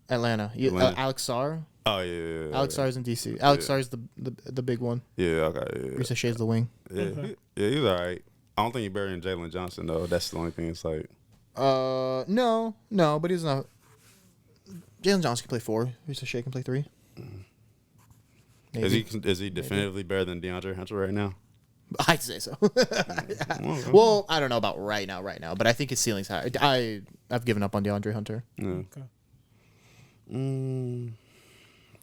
Atlanta. Atlanta. Alex Sarr. Oh yeah. Alex Sarr's in DC. Alex Sarr's the big one. Yeah, okay. Risa Shay's the wing. Yeah, he's all right. I don't think he's better than Jalen Johnson though. That's the only thing. It's like No, but he's not. Jalen Johnson can play 4. Risa Shay can play 3. Maybe. is he definitively better than DeAndre Hunter right now? I'd say so. Well, I don't know about right now, but I think his ceiling's high. I've given up on DeAndre Hunter. Yeah. Okay.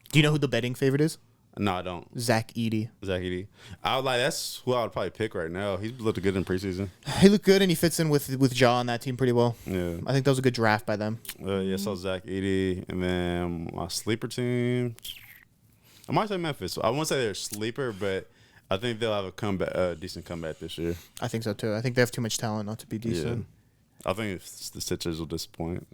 Do you know who the betting favorite is? No, I don't. Zach Edey. Zach Edey. I was like, that's who I would probably pick right now. He's looked good in preseason. He looked good, and he fits in with Ja on that team pretty well. Yeah. I think that was a good draft by them. So Zach Edey, and then my sleeper team. I might say Memphis. I won't say they're a sleeper, but I think they'll have a decent comeback this year. I think so too. I think they have too much talent not to be decent. Yeah. I think the Sixers will disappoint.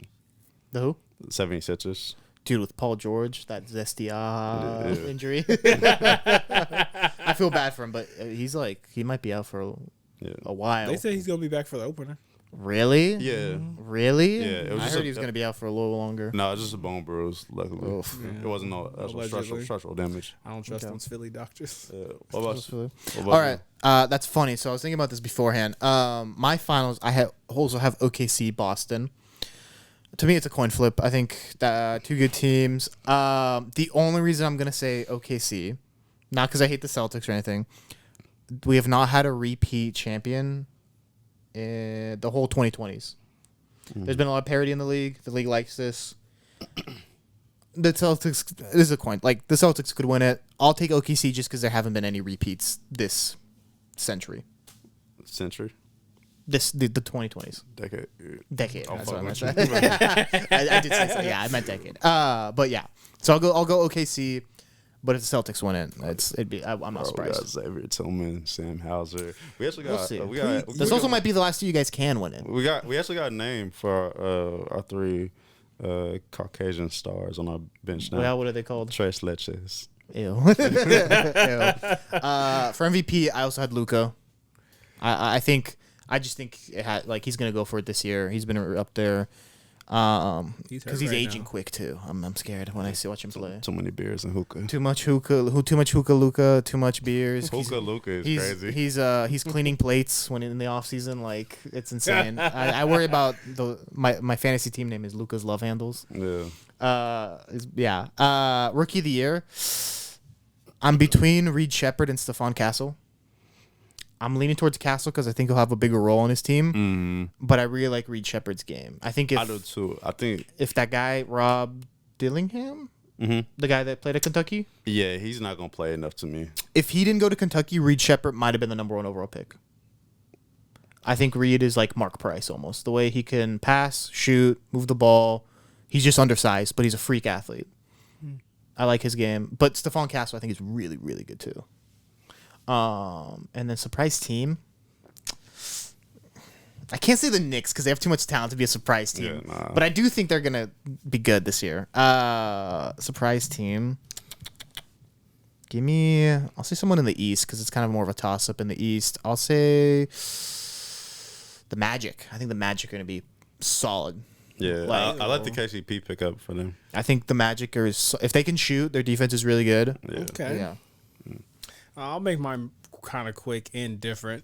The who? The 76ers. Dude, with Paul George, that Zestia Yeah. injury. I feel bad for him, but he might be out for a while. They say he's gonna be back for the opener. Really? Yeah. Really? Yeah, it was I just heard he was going to be out for a little longer. No, it's just a bone bruise, luckily. Oof. It wasn't no Allegedly. structural damage. I don't trust Okay. those Philly doctors. What about you? All right. That's funny. So I was thinking about this beforehand. My finals, I also have OKC Boston. To me, it's a coin flip. I think two good teams. The only reason I'm going to say OKC, not because I hate the Celtics or anything, we have not had a repeat champion in the whole 2020s. There's been a lot of parity in the league. The league likes this. The Celtics, this is a coin. Like, the Celtics could win it. I'll take OKC just because there haven't been any repeats this century. Century? The 2020s. Decade. That's fuck what I with meant. I did say so. Yeah, I meant decade. But yeah. So I'll go OKC. But if the Celtics win it, I'm not surprised. We got Xavier Tillman, Sam Hauser. We actually got. We'll see. This also might be the last two you guys can win it. We actually got a name for our 3 Caucasian stars on our bench now. Well, what are they called? Tres Leches. Ew. Ew. For MVP, I also had Luka. I just think it had, like, he's gonna go for it this year. He's been up there. Because he's aging now. quick too. I'm scared when I watch him play. Too many beers and hookah. Too much hookah, Luka. Too much beers. Hookah Luka is crazy. He's cleaning plates when in the off season. Like, it's insane. I worry about my fantasy team name is Luka's Love Handles. Yeah. Rookie of the year. I'm between Reed Shepherd and Stephon Castle. I'm leaning towards Castle because I think he'll have a bigger role on his team. But I really like Reed Shepherd's game. I think I do too. I think if that guy Rob Dillingham the guy that played at Kentucky. Yeah, he's not gonna play enough to me. If he didn't go to Kentucky, Reed Shepherd might have been the number 1 overall pick. I think Reed is like Mark Price almost. The way he can pass, shoot, move the ball. He's just undersized, but he's a freak athlete. I like his game. But Stephon Castle, I think, is really, really good too. And then surprise team. I can't say the Knicks because they have too much talent to be a surprise team. Yeah, nah. But I do think they're going to be good this year. Surprise team. I'll say someone in the East because it's kind of more of a toss-up in the East. I'll say the Magic. I think the Magic are going to be solid. Yeah, I like the KCP pickup for them. I think the Magic if they can shoot, their defense is really good. Yeah. Okay. Yeah. I'll make mine kind of quick and different.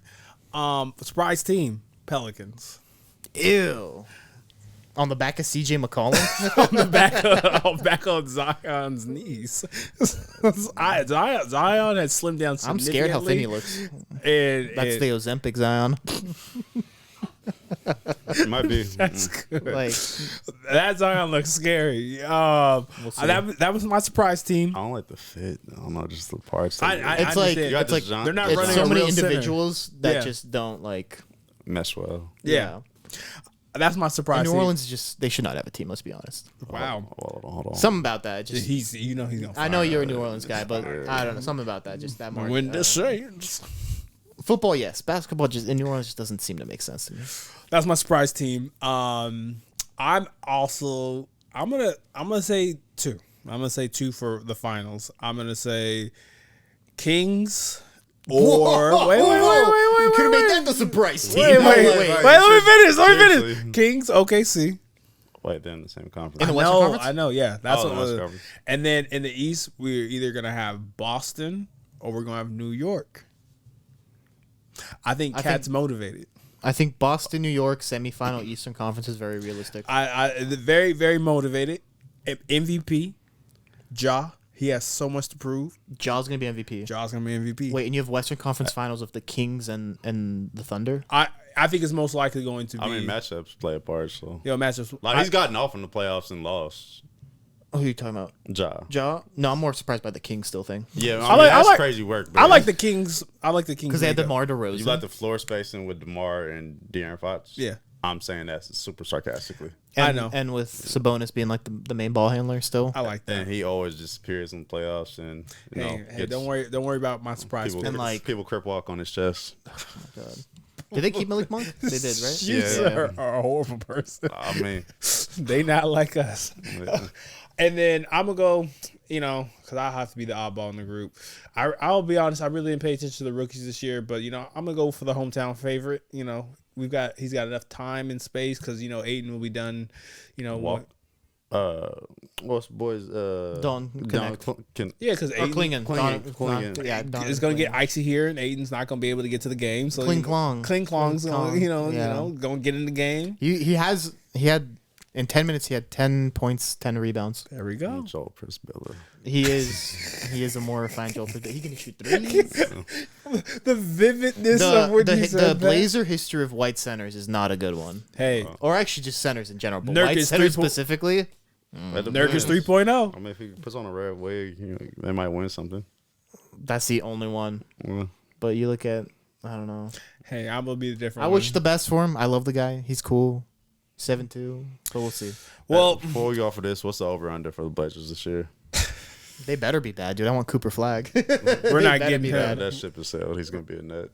Surprise team, Pelicans. Ew. On the back of CJ McCollum? back on Zion's knees. Zion has slimmed down significantly. I'm scared how thin he looks. And That's the Ozempic Zion. It might be. That's good. Like, that Zion looks scary. see. That was my surprise team. I don't like the fit. I don't know, just the parts. I it's like understand. You got it's like the they're not it's running so a many real center. individuals that Yeah. just don't like. mesh well. Yeah. That's my surprise. New team. Orleans they should not have a team. Let's be honest. Wow. Hold on. Something about that. Just He's gonna. I know you're a New Orleans guy, but I don't know. Something about that. Just that more. When this change. Football, yes. Basketball just in New Orleans just doesn't seem to make sense to me. That's my surprise team. I'm gonna say 2. I'm gonna say 2 for the finals. I'm gonna say Kings or wait. You could have made that the surprise team. Wait, let me finish. Seriously. Kings, OKC. Wait, they're in the same conference. In the Western Conference? I know, yeah. That's Oh, what the Western was. Conference. And then in the East, we're either gonna have Boston or we're gonna have New York. I think Cat's motivated. I think Boston, New York, semifinal Eastern Conference is very realistic. I very, very motivated. MVP, Ja. He has so much to prove. Jaw's gonna be MVP. Ja's gonna be MVP. Wait, and you have Western Conference Finals of the Kings and the Thunder. I think it's most likely going to be. I mean, matchups play a part, so. Matchups. Like, he's gotten off in the playoffs and lost. Who are you talking about? Ja. No, I'm more surprised by the Kings still thing. Yeah, I mean, that's crazy work. I like the Kings. I like the Kings Because they had makeup. DeMar DeRozan. You like the floor spacing with DeMar and De'Aaron Fox? Yeah. I'm saying that super sarcastically. and, I know. And with Sabonis being like the main ball handler still. I like that. And he always disappears in the playoffs, and you know, Hey, don't worry about my surprise. people, And, like- people crip walk on his chest. God. Did they keep Malik Monk? They did, right? You, Yeah. sir, are a horrible person. I mean, They not like us. yeah. And then I'm gonna go, because I have to be the oddball in the group. I'll be honest, I really didn't pay attention to the rookies this year, but I'm gonna go for the hometown favorite. He's got enough time and space because Aiden will be done. What's the boys? Don Connect. Yeah, because Or Aiden Klingon. Yeah, Don is gonna get Klingon. icy here, and Aiden's not gonna be able to get to the game. So Kling Klong. Kling Klong's Kling Klong. gonna get in the game. He had in 10 minutes he had 10 points, 10 rebounds. There we go. Joel Prisbilla. He is a more refined Joel. He can shoot threes. The vividness of what you said. The Blazer history of white centers is not a good one. Hey, Or actually just centers in general. But Nurkic white is centers 3 point- specifically. Nurkic 3.0. I mean, if he puts on a red wig, they might win something. That's the only one. Yeah. But you look at, I don't know. Hey, I'm gonna be the different. I one. wish the best for him. I love the guy. He's cool. 7'2", but we'll see. Well, Before we go for this, what's the over under for the Blazers this year? They better be bad, dude. I want Cooper Flag. we're not getting be him. bad. That ship is sailed. He's gonna be a net.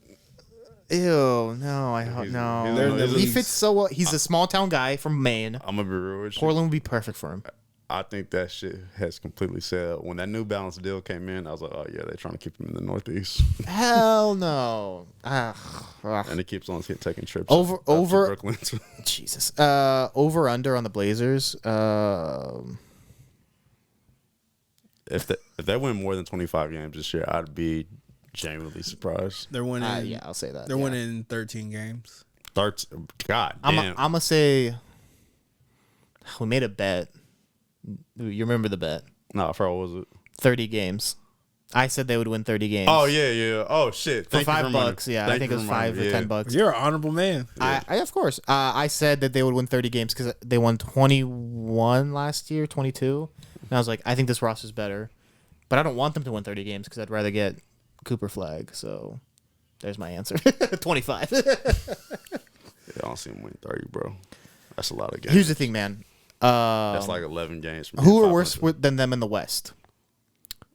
Ew, no, I hope He's no. in the He leagues. fits so well. He's a small town guy from Maine. I'm gonna be real with you. Portland would be perfect for him. I think that shit has completely sailed. When that New Balance deal came in, I was like, oh yeah, they're trying to keep him in the Northeast, Hell no. Ugh. and he keeps on taking trips Over- up to over- Brooklyn. Jesus. Over under on the Blazers. If they win more than 25 games this year, I'd be genuinely surprised. They're winning. Yeah, I'll say that. They're yeah. winning 13 games. God I'm damn. gonna say we made a bet. You remember the bet? Nah, for what was it? 30 games. I said they would win 30 games. Oh yeah. Oh shit. For Thank you $5. reminding. Yeah, I Thank think you it was for reminding. 5 or Yeah. $10. You're an honorable man. I of course. I said that they would win 30 games because they won 21 last year, 22. And I was like, I think this roster's better. But I don't want them to win 30 games because I'd rather get Cooper Flag. So there's my answer. 25. Yeah, I don't see him win 30, bro. That's a lot of games. Here's the thing, man. That's like 11 games. From Who are 500. worse than them in the West?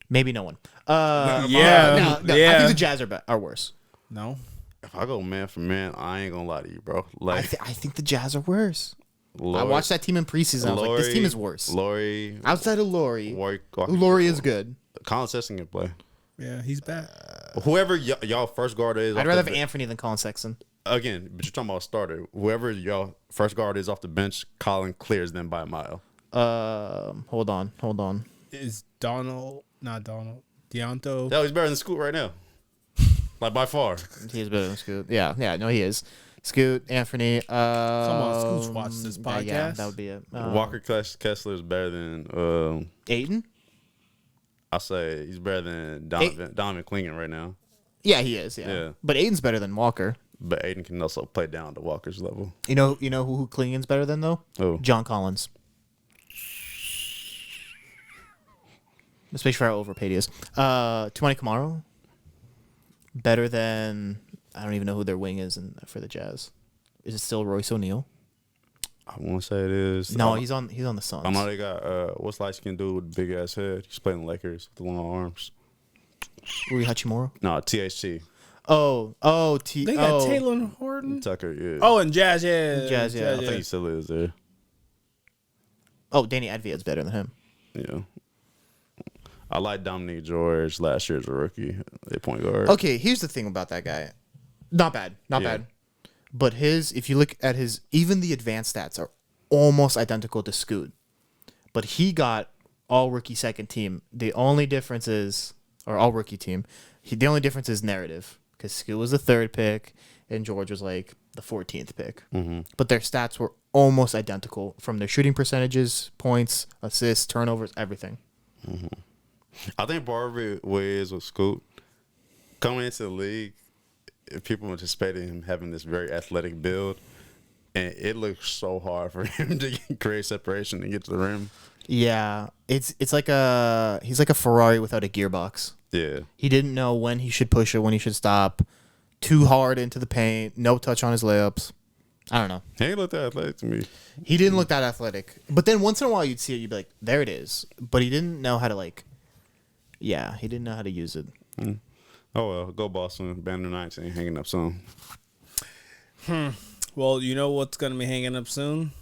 Maybe no one. Yeah. No, Yeah. I think the Jazz are worse. No. If I go man for man, I ain't gonna lie to you, bro. I Like, think the Jazz are worse. I Laurie- watched that team in preseason. I was like, this team is worse. Laurie, Outside of Laurie, Warwick, Laurie is good. Colin Sexton can play. Yeah, he's back. Whoever y'all first guard is, I'd off rather the have Anthony than Colin Sexton. again, but you're talking about a starter. Whoever y'all first guard is off the bench, Colin clears them by a mile. Hold on. Is Deonto? Hell, he's better than Scoot right now. Like by far. He's better than Scoot. Yeah, no, he is. Scoot, Anthony. Come on, Scoot's watched this podcast. Yeah, that would be it. Walker Kessler is better than Aiden? I'll say he's better than Donovan Clingan right now. Yeah, he is. Yeah. But Aiden's better than Walker. But Aiden can also play down to Walker's level. You know who Klingen's better than though? Oh. John Collins. Especially for how overpaid he is. Tumani Kamara. Better than I don't even know who their wing is for the Jazz. Is it still Royce O'Neal? I want to say it is. No, he's on the Suns. I know they got what's light skin dude with the big ass head. He's playing the Lakers with the long arms. Rui Hachimura. No, THT. They got Taylor Horton. Tucker, yeah. Oh, and Jazz, yeah. Jazz, yeah. I think he still is there. Oh, Danny Advia's better than him. Yeah. I like Dominique George last year as a rookie at point guard. Okay, here's the thing about that guy. Not bad. But if you look at even the advanced stats are almost identical to Scoot. But he got all rookie second team. The only difference is, or all rookie team, the only difference is narrative. Because Scoot was the third pick and George was like the 14th pick. Mm-hmm. But their stats were almost identical from their shooting percentages, points, assists, turnovers, everything. Mm-hmm. I think part of it was with Scoot coming into the league, people anticipated him having this very athletic build, and it looked so hard for him to create separation and get to the rim. Yeah, he's like a Ferrari without a gearbox. Yeah, He didn't know when he should push it, when he should stop. Too hard into the paint, no touch on his layups. I don't know. he ain't looked that athletic to me. He didn't look that athletic. But then once in a while you'd see it, you'd be like, there it is. But he didn't know how to he didn't know how to use it. Oh well, go Boston. Banner 19 hanging up soon. Well, you know what's going to be hanging up soon?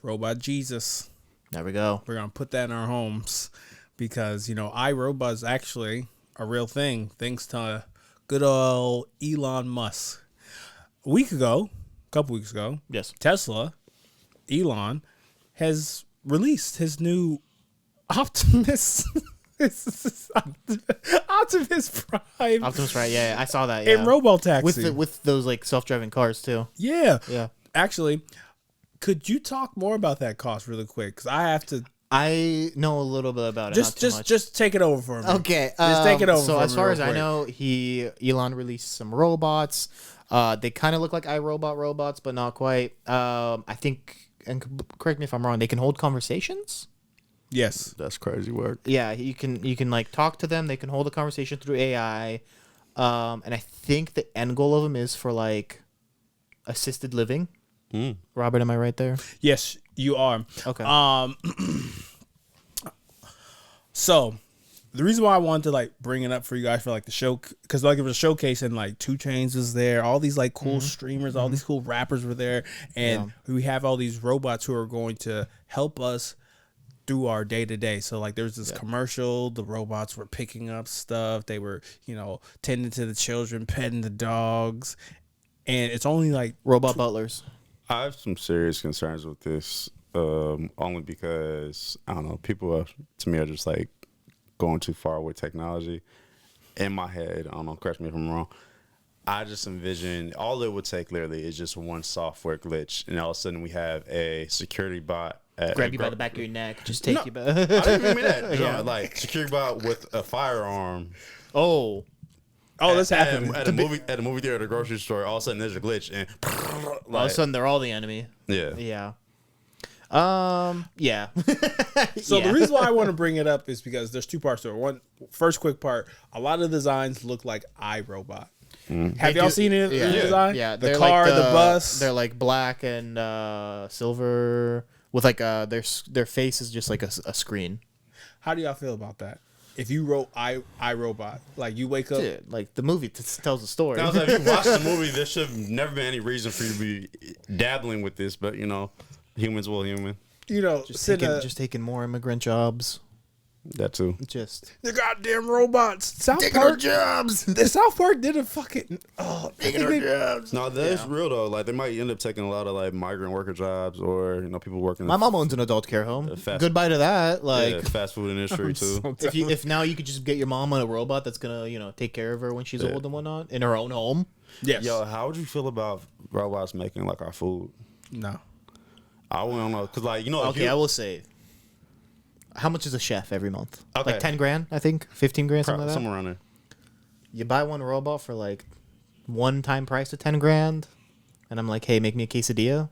Robot Jesus. There we go. We're going to put that in our homes because, iRobot is actually a real thing thanks to good old Elon Musk. A couple weeks ago, Yes. Tesla, Elon, has released his new Optimus. Optimus Prime. Optimus Prime, yeah, I saw that. Yeah. And Robotaxi. With those like self-driving cars too. Yeah. Yeah. Actually, could you talk more about that cost really quick? Because I have to I know a little bit about it. Not too much. just take it over for me. Okay. Just take it over. So for as me far real as I quick. know, Elon released some robots. They kind of look like iRobot robots, but not quite. I think, and correct me if I'm wrong, they can hold conversations. Yes. That's crazy work. Yeah, you can like talk to them. They can hold a conversation through AI. And I think the end goal of them is for like assisted living. Robert, am I right there? Yes, you are. Okay. So the reason why I wanted to like bring it up for you guys for like the show, because like it was a showcase and like 2 Chainz was there, all these like cool streamers, all these cool rappers were there, and we have all these robots who are going to help us through our day to day. So like there's this commercial, the robots were picking up stuff, they were tending to the children, petting the dogs, and it's only like Robot butlers. I have some serious concerns with this, only because I don't know, people to me are just like going too far with technology. In my head, I don't know, correct me if I'm wrong, I just envision all it would take literally is just one software glitch, and all of a sudden we have a security bot Grab you by the back of your neck, just take you back. I didn't even mean that. Yeah, like security bot with a firearm. Oh, this happened at a movie theater, at a grocery store. All of a sudden, there's a glitch, and all of a sudden they're all the enemy. yeah. Yeah. Yeah. So Yeah. the reason why I want to bring it up is because there's two parts to it. One, first quick part, a lot of the designs look like iRobot. Have y'all seen it? Yeah. The design? Yeah. The they're car, like the bus. They're like black and silver with like their face is just like a screen. How do y'all feel about that? If you wrote iRobot, like you wake up. Dude, like the movie tells a story. Now, if you watch the movie, there should have never been any reason for you to be dabbling with this, but humans will human. Just taking more immigrant jobs. That too. Just The goddamn robots. taking our jobs. The South Park did a fucking. Taking our jobs. No, that's real though. Like they might end up taking a lot of like migrant worker jobs, or people working. My mom owns an adult care home. fast- Goodbye to that. Like fast food industry too. if now you could just get your mom on a robot that's gonna take care of her when she's old and whatnot in her own home. Yes. Yo, how would you feel about robots making like our food? No. I don't know, cause like Okay, I will say. How much is a chef every month? Okay. Like 10 grand, I think. 15 grand, something like that. somewhere around there. You buy one robot for like one-time price of 10 grand, and I'm like, hey, make me a quesadilla.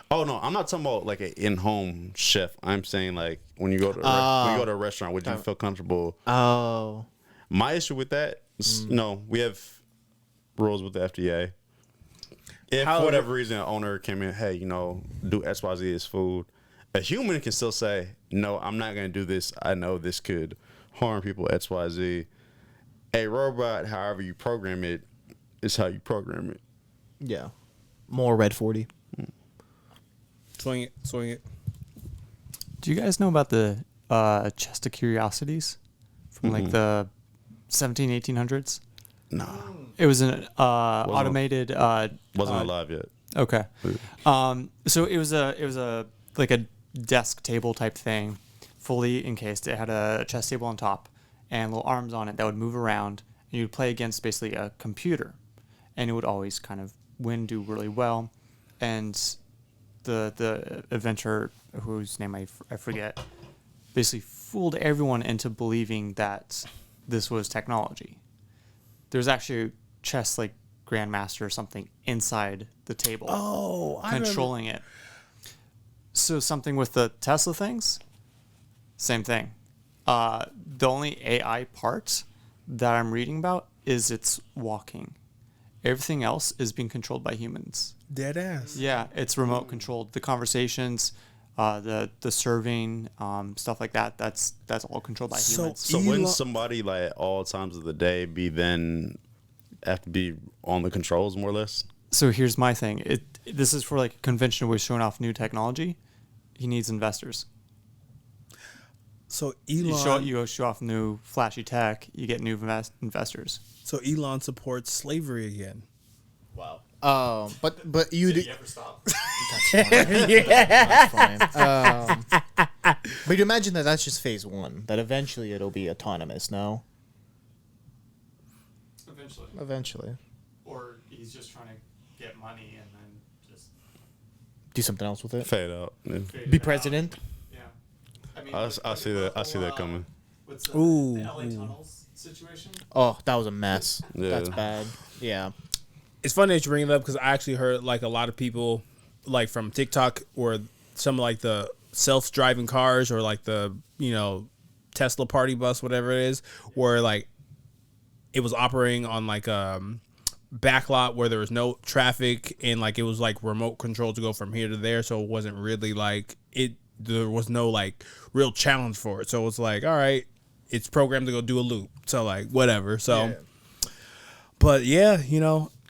Oh no, I'm not talking about like an in-home chef. I'm saying like when you go to a restaurant, would you feel comfortable? Oh. My issue with that is, we have rules with the FDA. If for whatever reason an owner came in, hey, do XYZ as food, a human can still say, no, I'm not going to do this. I know this could harm people, XYZ. A robot, however you program it, is how you program it. Yeah. More red 40. Swing it. Do you guys know about the chest of curiosities from like the 1800s? No. It was an automated. Wasn't alive yet. Okay. So it was a like a desk table type thing, fully encased. It had a chess table on top and little arms on it that would move around. And you'd play against basically a computer, and it would always kind of win, do really well. And the inventor, whose name I forget, basically fooled everyone into believing that this was technology. There's actually chess like grandmaster or something inside the table. Oh, I controlling it. So something with the Tesla things, same thing. The only AI part that I'm reading about is it's walking. Everything else is being controlled by humans. Dead ass. Yeah, it's remote controlled. The conversations, the serving, stuff like that. That's all controlled by humans. So wouldn't somebody like at all times of the day have to be on the controls more or less? So here's my thing. This is for like a convention where we're showing off new technology. He needs investors. So Elon. You show off new flashy tech, you get new investors. So Elon supports slavery again. Wow. But you do. Ever stop? That's fine. But you imagine that's just phase one. That eventually it'll be autonomous. No. Eventually. Or he's just trying to get money and then just Do something else with it. Fade out. Yeah. fade Be it out. president. Yeah. I mean, I see that. I see that coming. What's the LA tunnels situation? Oh, that was a mess. Yeah. That's bad. Yeah. It's funny that you bring it up because I actually heard like a lot of people like from TikTok or some like the self-driving cars or like the Tesla party bus, whatever it is, where like it was operating on like back lot where there was no traffic and like it was like remote control to go from here to there, so it wasn't really like there was no like real challenge for it, so it's like, all right, it's programmed to go do a loop, so like whatever. So but yeah,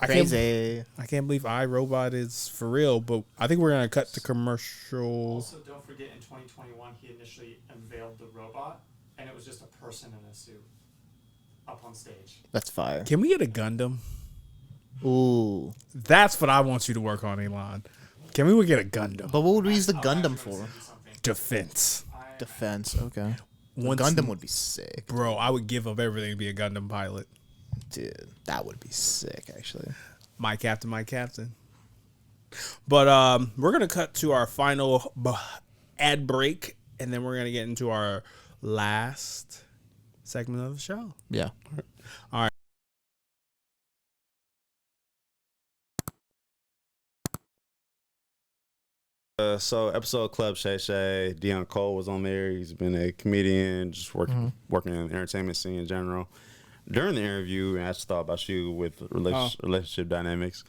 Crazy. I can't believe iRobot is for real, but I think we're gonna cut the commercial. Also, don't forget in 2021 he initially unveiled the robot, and it was just a person in a suit up on stage. That's fire. Can we get a Gundam? Ooh. That's what I want you to work on, Elon. Can we get a Gundam? But what would we use the Gundam for? Defense. Defense. Okay. Once- Gundam would be sick. Bro, I would give up everything to be a Gundam pilot. Dude, that would be sick, actually. My captain, my captain. But we're going to cut to our final ad break, and then we're going to get into our last segment of the show. Yeah. All right. So episode Club Shay Shay, Dion Cole was on there. He's been a comedian, just working in the entertainment scene in general. During the interview, and I just thought about you with relationship dynamics.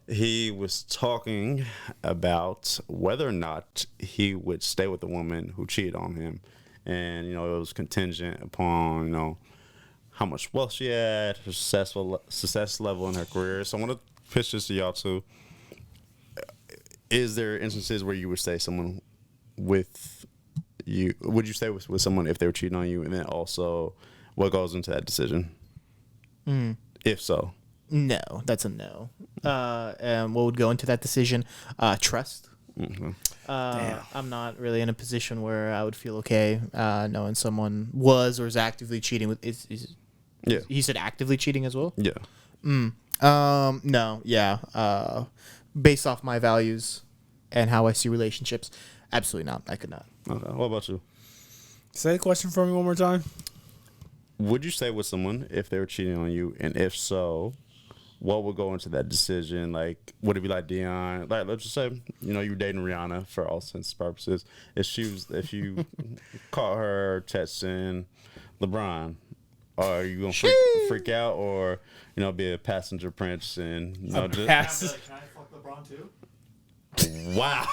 He was talking about whether or not he would stay with a woman who cheated on him, and it was contingent upon how much wealth she had, her success level in her career. So I want to pitch this to y'all too. Is there instances where you would stay someone with you? Would you stay with someone if they were cheating on you? And then also, what goes into that decision? If so. No, that's a no. And what would go into that decision? Trust. Mm-hmm. I'm not really in a position where I would feel okay knowing someone was or is actively cheating with. Yeah. He said actively cheating as well? Yeah. No. Yeah. Based off my values and how I see relationships, absolutely not. I could not. Okay. What about you? Say the question for me one more time. Would you stay with someone if they were cheating on you? And if so, what would go into that decision? Like, would it be like Dion? Like, let's just say, you were dating Rihanna for all intents and purposes. If you caught her texting LeBron, are you gonna freak out or be a passenger prince and just Can I fuck LeBron too? wow.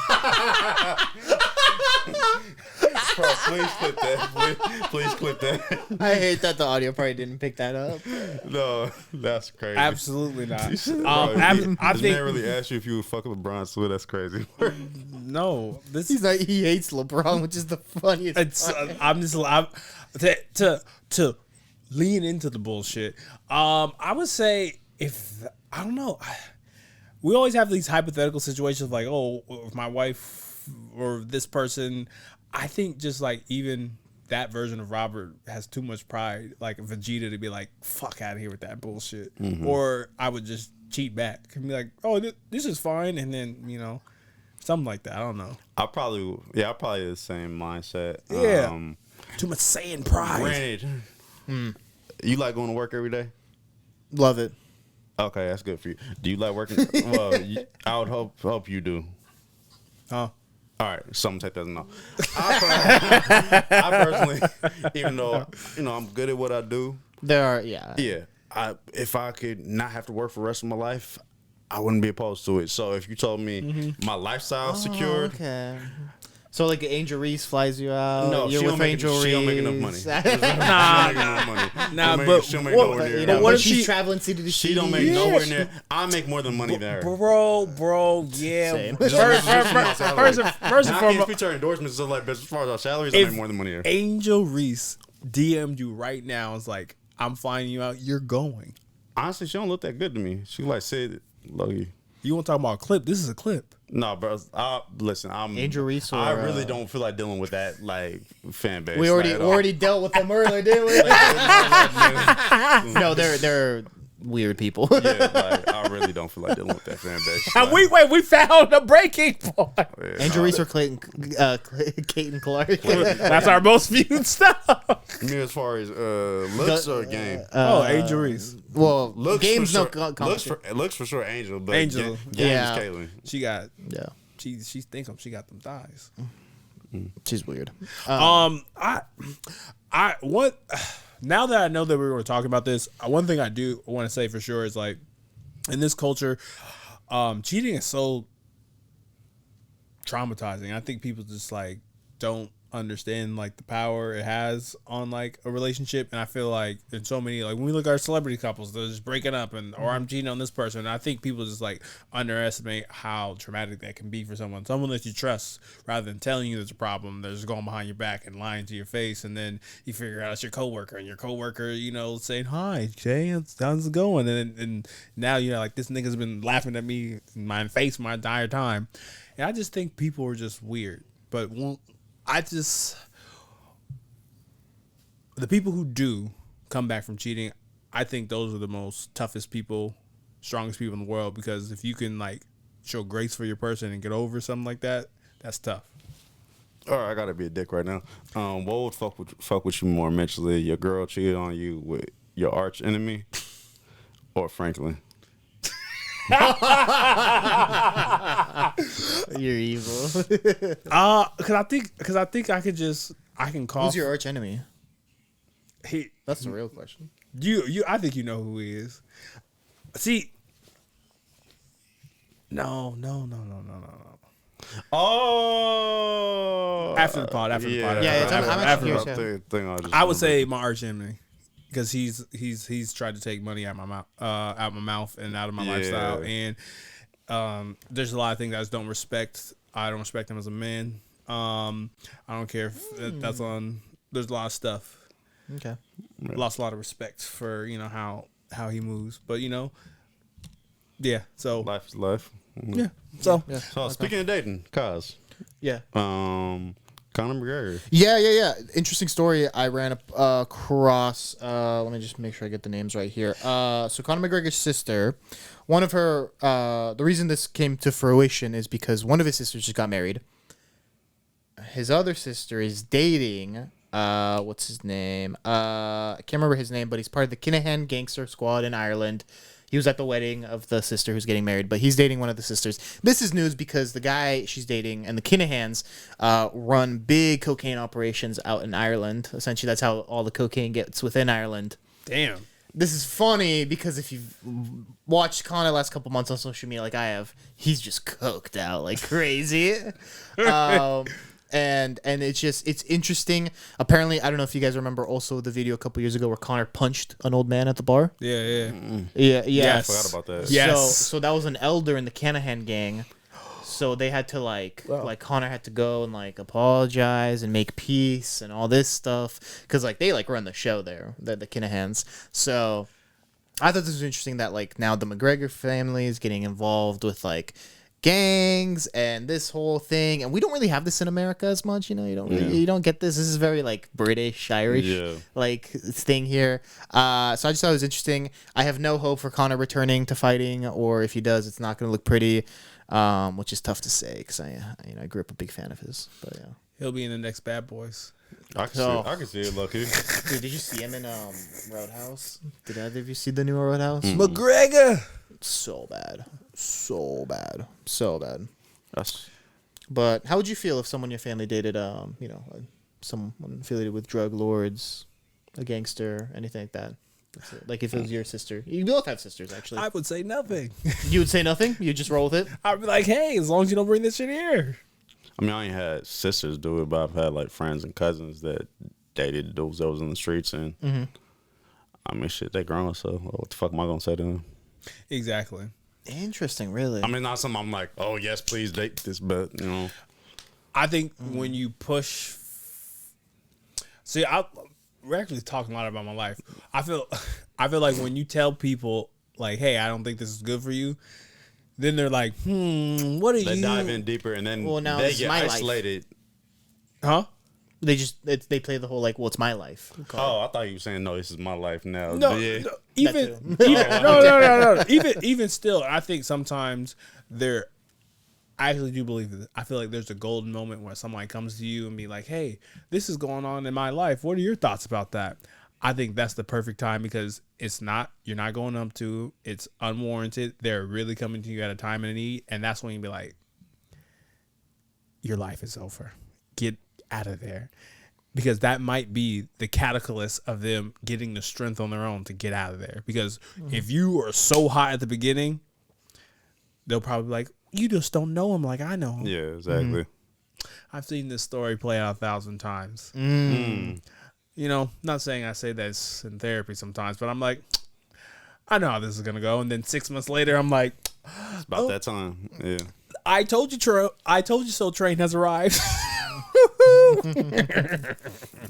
Bro, please clip that. Please clip that. I hate that the audio probably didn't pick that up. No, that's crazy. Absolutely not. Bro, I this think man really asked you if you would fuck LeBron, so that's crazy. no. This He's like he hates LeBron, which is the funniest. It's I'm just to lean into the bullshit. I would say I don't know. We always have these hypothetical situations like, if my wife or this person. I think just like even that version of Robert has too much pride, like Vegeta, to be like, fuck out of here with that bullshit. Or I would just cheat back and be like, this is fine, and then something like that. I don't know. I'll probably the same mindset. Yeah. Too much saying pride. Granted, you like going to work every day? Love it. Okay, that's good for you. Do you like working? Well, I would hope you do. Huh? All right, something take that as a no. I personally, even though I'm good at what I do, if I could not have to work for the rest of my life, I wouldn't be opposed to it. So if you told me my lifestyle secured, Okay. So like Angel Reese flies you out. no, you're she with don't Angel Reese. she don't make enough money. She'll make nowhere near. but What if if she's she- traveling city to She city? don't make nowhere near. I make more than money than her. Bro, yeah. Same. First I and can't foremost, speak to her endorsements and stuff like that. As far as our salaries, I if make more than money than her. Angel Reese DM'd you right now, it's like, I'm flying you out. You're going. Honestly, she don't look that good to me. She like said, "Lucky." You want to talk about a clip? This is a clip. No, bro. Listen, Angel Reese or, I really don't feel like dealing with that fan base. We like, at all. already dealt with them earlier, didn't we? No, they're weird people. Yeah, I really don't feel like dealing with that fan base. Like, We found a breaking point. yeah, Angel Reese or Clayton Clark. That's our most viewed stuff. I mean, as far as looks or game, Angel Reese. Well, looks games for no sure, competition. looks for sure Angel, but Angel. game Yeah. is Caitlyn. She got. Yeah, She thinks she got them thighs. she's weird. What now that I know that we were talking about this, one thing I do want to say for sure is like in this culture, cheating is so traumatizing. I think people just like don't understand like the power it has on like a relationship, and I feel like in so many like when we look at our celebrity couples, they're just breaking up or I'm cheating on this person, and I think people just like underestimate how traumatic that can be for someone that you trust, rather than telling you there's a problem, they're just going behind your back and lying to your face, and then you figure out it's your coworker, and your coworker saying, "Hi Jay, how's it going?" and now like this nigga's been laughing at me in my face my entire time, and I just think people are just weird. But the people who do come back from cheating, I think those are the most toughest people, strongest people in the world, because if you can like show grace for your person and get over something like that, that's tough. All right, I gotta be a dick right now. What would fuck with you more mentally? Your girl cheated on you with your arch enemy, or Franklin? You're evil. Because I think I can call. Who's your arch enemy? He, That's the real question. I think you know who he is. See. No. Oh, After the pod. Yeah, I'm actually curious. I would say my arch enemy, because he's tried to take money out my mouth, and out of my lifestyle, and there's a lot of things I just don't respect. I don't respect him as a man. I don't care if that's on. There's a lot of stuff. Okay. Lost a lot of respect for how he moves, but yeah. So life is life. yeah. So So speaking of dating, cause Yeah. Conor McGregor. Yeah. Interesting story I ran across. Let me just make sure I get the names right here. So Conor McGregor's sister, one of her, the reason this came to fruition is because one of his sisters just got married. His other sister is dating, what's his name? I can't remember his name, but he's part of the Kinahan gangster squad in Ireland. He was at the wedding of the sister who's getting married, but he's dating one of the sisters. This is news because the guy she's dating and the Kinahans run big cocaine operations out in Ireland. Essentially, that's how all the cocaine gets within Ireland. damn. This is funny because if you've watched Conor the last couple months on social media like I have, he's just coked out like crazy. And it's interesting. Apparently, I don't know if you guys remember also the video a couple years ago where Conor punched an old man at the bar. Yeah. Yeah. I forgot about that. Yes. So that was an elder in the Kinahan gang. So they had to like Conor had to go and like apologize and make peace and all this stuff because like they like run the show there, the Kinahans. So I thought this was interesting that like now the McGregor family is getting involved with like gangs and this whole thing, and we don't really have this in America as much. You don't get this. This is very like British, Irish like thing here. So I just thought it was interesting. I have no hope for Conor returning to fighting, or if he does, it's not going to look pretty. Which is tough to say because I grew up a big fan of his. But yeah, He'll be in the next Bad Boys. I can see it, Lucky. dude, did you see him in Roadhouse? Did either of you see the new Roadhouse? McGregor. So bad. That's But how would you feel if someone in your family dated someone affiliated with drug lords, a gangster, anything like that? That's it. Like if it was your sister. You both have sisters, actually. I would say nothing. You would say nothing? You just roll with it? I'd be like, hey, as long as you don't bring this shit here. I mean, I ain't had sisters do it, but I've had like friends and cousins that dated those that was in the streets, and I mean, shit, they grown, so what the fuck am I gonna say to them? Exactly. Interesting, really. I mean, not something I'm like, oh yes, please date this, but I think when you push, we're actually talking a lot about my life. I feel like when you tell people like, hey, I don't think this is good for you, then they're like, what are you? They dive in deeper, and then they get isolated. Huh? They play the whole like, well, it's my life. Oh, I thought you were saying no, this is my life now. No, Yeah. no, even still, I think sometimes I actually do believe this. I feel like there's a golden moment where someone comes to you and be like, hey, this is going on in my life. What are your thoughts about that? I think that's the perfect time because you're not going up to, it's unwarranted. They're really coming to you at a time of need. And that's when you be like, your life is over. Get out of there. Because that might be the catalyst of them getting the strength on their own to get out of there. Because if you are so hot at the beginning, they'll probably be like, you just don't know him like I know him. Yeah, exactly. I've seen this story play out 1,000 times. Not saying I say this in therapy sometimes, but I'm like, I know how this is going to go. And then 6 months later, I'm like, It's about that time. Yeah. I told you so train has arrived.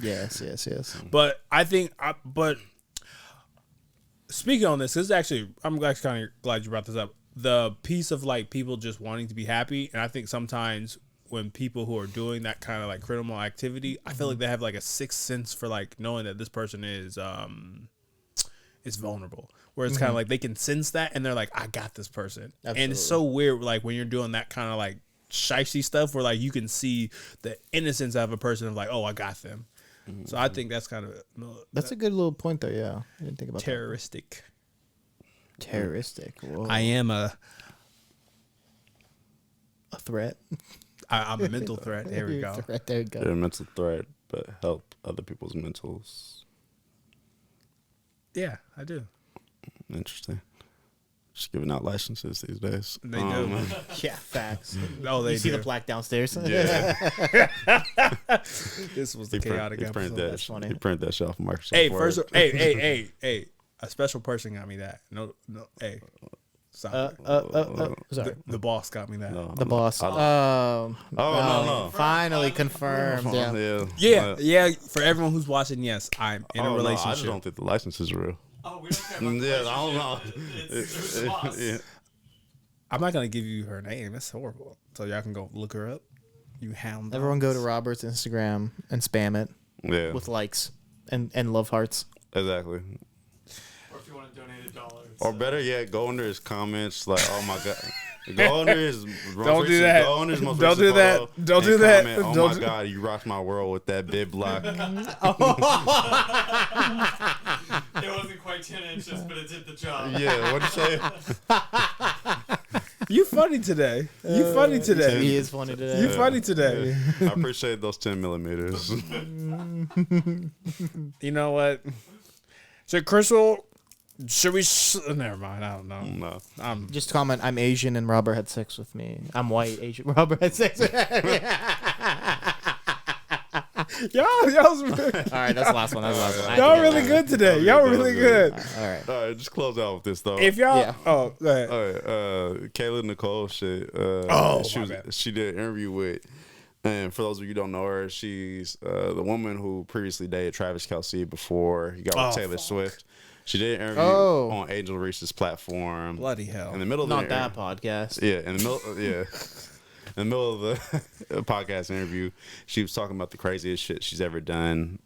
Yes. But I think, speaking on this is actually, I'm kind of glad you brought this up. The piece of like people just wanting to be happy. And I think sometimes when people who are doing that kind of like criminal activity, I feel like they have like a sixth sense for like knowing that this person is vulnerable. Where it's kind of like they can sense that and they're like, I got this person. Absolutely. And it's so weird like when you're doing that kind of like shifty stuff where like you can see the innocence of a person of like, oh, I got them. So I think that's kind of that's a good little point there. Yeah, I didn't think about terroristic. Terroristic. Whoa. I am a threat. I'm a mental threat. There we go. Threat. There you go. They're a mental threat, but help other people's mentals. Yeah, I do. Interesting. Just giving out licenses these days. They do. Yeah, facts. Oh, they You see do. the plaque downstairs? Yeah. This was the chaotic episode. That's funny. He printed that shit off Microsoft Hey, Word. first, hey, a special person got me that. No, hey, sorry. Sorry. The boss got me that. No, The boss. no. Finally confirmed. Yeah. Yeah. For everyone who's watching, yes, I'm in a I relationship. just don't think the license is real. Oh, we don't care about the Yeah, I don't know. It's the boss. Yeah. I'm not gonna give you her name. That's horrible. So y'all can go look her up. You hound. Everyone go to dogs. Robert's Instagram and spam it Yeah, with likes and love hearts. exactly. Or if you want to donate $1. Or better yet, go under his comments like, "Oh my god." Go under his Don't do that. Go under his most Don't recent do that. photo Don't and do that. comment, "Oh Don't my do- god, you rocked my world with that bib block." It wasn't quite 10 inches, but it did the job. Yeah, what'd you say? You funny today. You funny today. He is funny today. You funny today. I appreciate those 10 millimeters. You know what? So Crystal, should we? Never mind. I don't know. No. Just comment, I'm Asian and Robert had sex with me. I'm white, Asian. Robert had sex with me. Y'all All right, that's the last one. That's the last one. y'all really good today. Y'all really good. All right. All right, just close out with this though. If y'all, Yeah. oh, go ahead. All right, Kayla Nicole shit. My bad. She did an interview with, and for those of you who don't know her, she's the woman who previously dated Travis Kelece before he got with Taylor Swift. She did an interview on Angel Reese's platform. Bloody hell. In the middle of Not the that podcast. Yeah, in the middle. Yeah. In the middle of the podcast interview, she was talking about the craziest shit she's ever done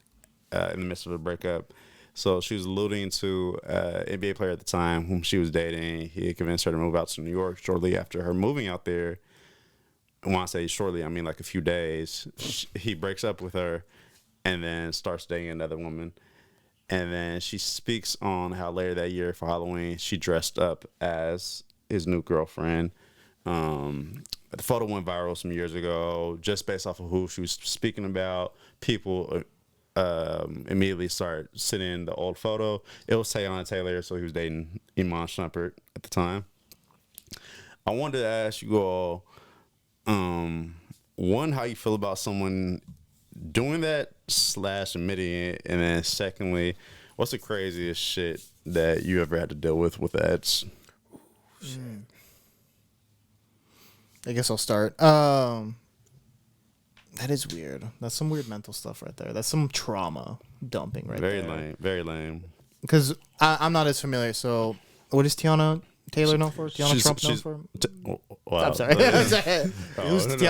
in the midst of a breakup. So she was alluding to an NBA player at the time whom she was dating. He had convinced her to move out to New York shortly after her moving out there. And when I say shortly, I mean like a few days. He breaks up with her and then starts dating another woman. And then she speaks on how later that year for Halloween, she dressed up as his new girlfriend. The photo went viral some years ago just based off of who she was speaking about. People immediately start sending the old photo. It was Teyana Taylor, so he was dating Iman Shumpert at the time. I wanted to ask you all, one, how you feel about someone doing that / admitting it, and then secondly, what's the craziest shit that you ever had to deal with ads? I guess I'll start. That is weird. That's some weird mental stuff right there. That's some trauma dumping right Very there. lame. Very lame. Because I'm not as familiar. So, what is Tiana Taylor known for? Tiana Trump known for? Wow. I'm sorry. I'm sorry.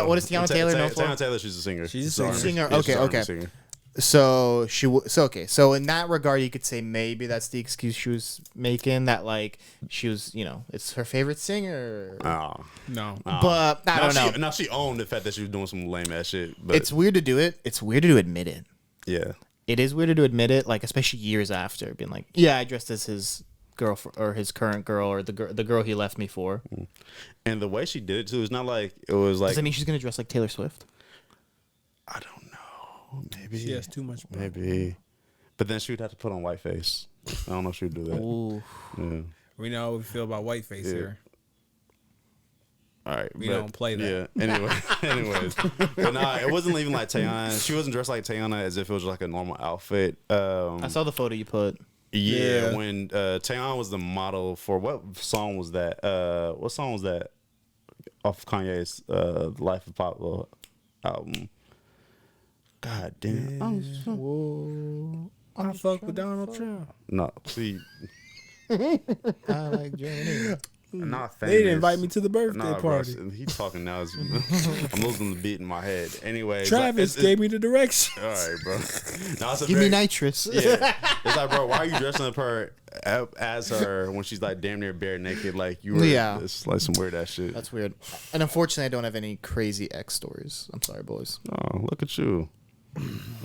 What is Tiana Taylor known for? Tiana Taylor, she's a singer. She's a Singer. Yeah, Okay. she's an Okay. singer. So so in that regard, you could say maybe that's the excuse she was making. That like she was, it's her favorite singer. Oh. No. But I don't know. Now she owned the fact that she was doing some lame ass shit. But It's weird to do it. It's weird to admit it. yeah. It is weird to admit it, like especially years after being like, yeah, I dressed as his girlfriend or his current girl or the girl he left me for. And the way she did it too, it's not like it was like. Does that mean she's gonna dress like Taylor Swift? I don't know. Maybe. She has too much. Maybe. But then she would have to put on whiteface. I don't know if she would do that. Ooh. Yeah. We know how we feel about whiteface here. All right. We don't play that. Yeah. Anyways. But nah, it wasn't even like Teyana. She wasn't dressed like Teyana as if it was like a normal outfit. I saw the photo you put. Yeah, Yeah. when Teyana was the model for what song was that? What song was that off Kanye's Life of Pablo album? God damn. I fuck with Donald Trump. No, see, I like Germany. I'm not famous. They didn't invite me to the birthday Nah, party. bro, he's talking now. I'm losing the beat in my head. Anyway, Travis gave me the directions. All right, bro. No, it's a Give very, me nitrous. Yeah, it's like, bro, why are you dressing up her as her when she's like damn near bare naked? Like you were. Yeah. It's like some weird ass shit. That's weird. And unfortunately, I don't have any crazy ex stories. I'm sorry, boys. Oh, look at you.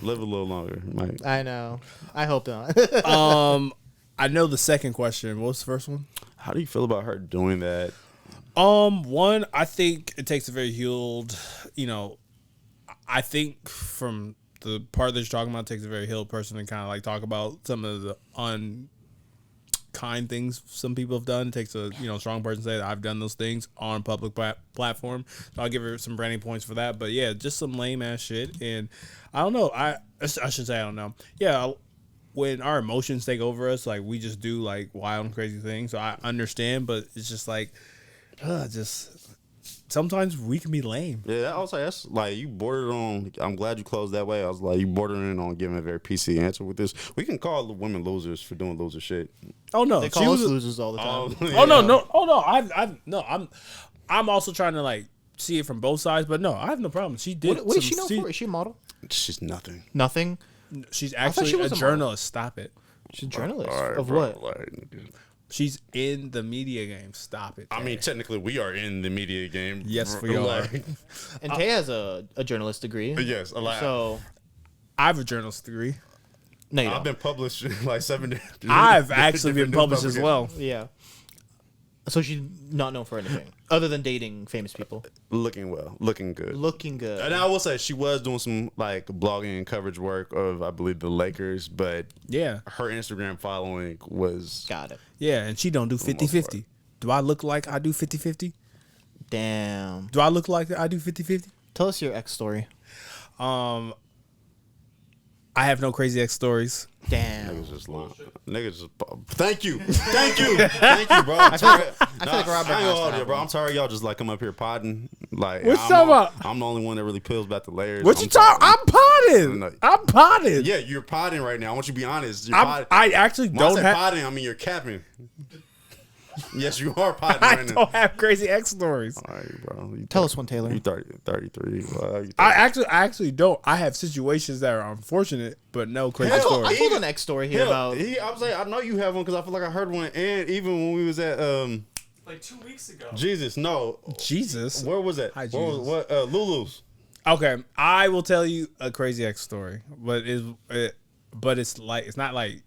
Live a little longer, Mike. I know. I hope not. I know the second question. What was the first one? How do you feel about her doing that? One, I think it takes a very healed, I think from the part that you're talking about, it takes a very healed person to kind of like talk about some of the unkind things some people have done. It takes a strong person to say that I've done those things on public platform. So I'll give her some branding points for that. But yeah, just some lame ass shit. And I don't know. I should say I don't know. Yeah. When our emotions take over us, like we just do like wild and crazy things. So I understand, but it's just like, sometimes we can be lame. Yeah, I was like, that's like you bordered on. I'm glad you closed that way. I was like, you bordering on giving a very PC answer with this. We can call the women losers for doing loser shit. Oh no, They call us losers all the time. I'm also trying to like see it from both sides, but no, I have no problem. She did. What is she known for? Is she a model? She's nothing. Nothing. She's actually she was a a journalist. Stop it. She's a journalist All right, of bro, what? like, She's in the media game. Stop it. I mean, technically, we are in the media game. Yes, we are. And Tay has a journalist degree. Yes, a lot. So I have a journalist degree. no, you I've don't. been published in like 7 I've actually been different published as well. Yeah. So she's not known for anything other than dating famous people. Looking well, looking good. Looking good. And I will say she was doing some like blogging and coverage work of, I believe, the Lakers, but Yeah. her Instagram following was Got it. Yeah, and she don't do 50-50. Do I look like I do 50-50? Damn. Do I look like I do 50-50? Tell us your ex story. I have no crazy ex stories. Damn. niggas just lying. Niggas just thank you, thank you, bro. I feel like Robert has to have bro. one. I'm sorry, y'all just like come up here podding. Like What you I'm talking about? I'm the only one that really peels back the layers. What you talking? I'm potting. No. I'm potting. Yeah, you're podding right now. I want you to be honest. You're podding. I actually When I don't say have. podding, I mean you're capping. Yes, you are podding I right now. don't have crazy ex stories. All right, bro. Tell us one, Taylor. You 33. You I actually don't. I have situations that are unfortunate, but no crazy I stories. told an ex story here about. I was like, I know you have one because I feel like I heard one. And even when we was at Like 2 weeks ago. Jesus, no, Jesus. where was it? Hi, Where was- Jesus. what Lulu's? Okay, I will tell you a crazy ex story, but it's not like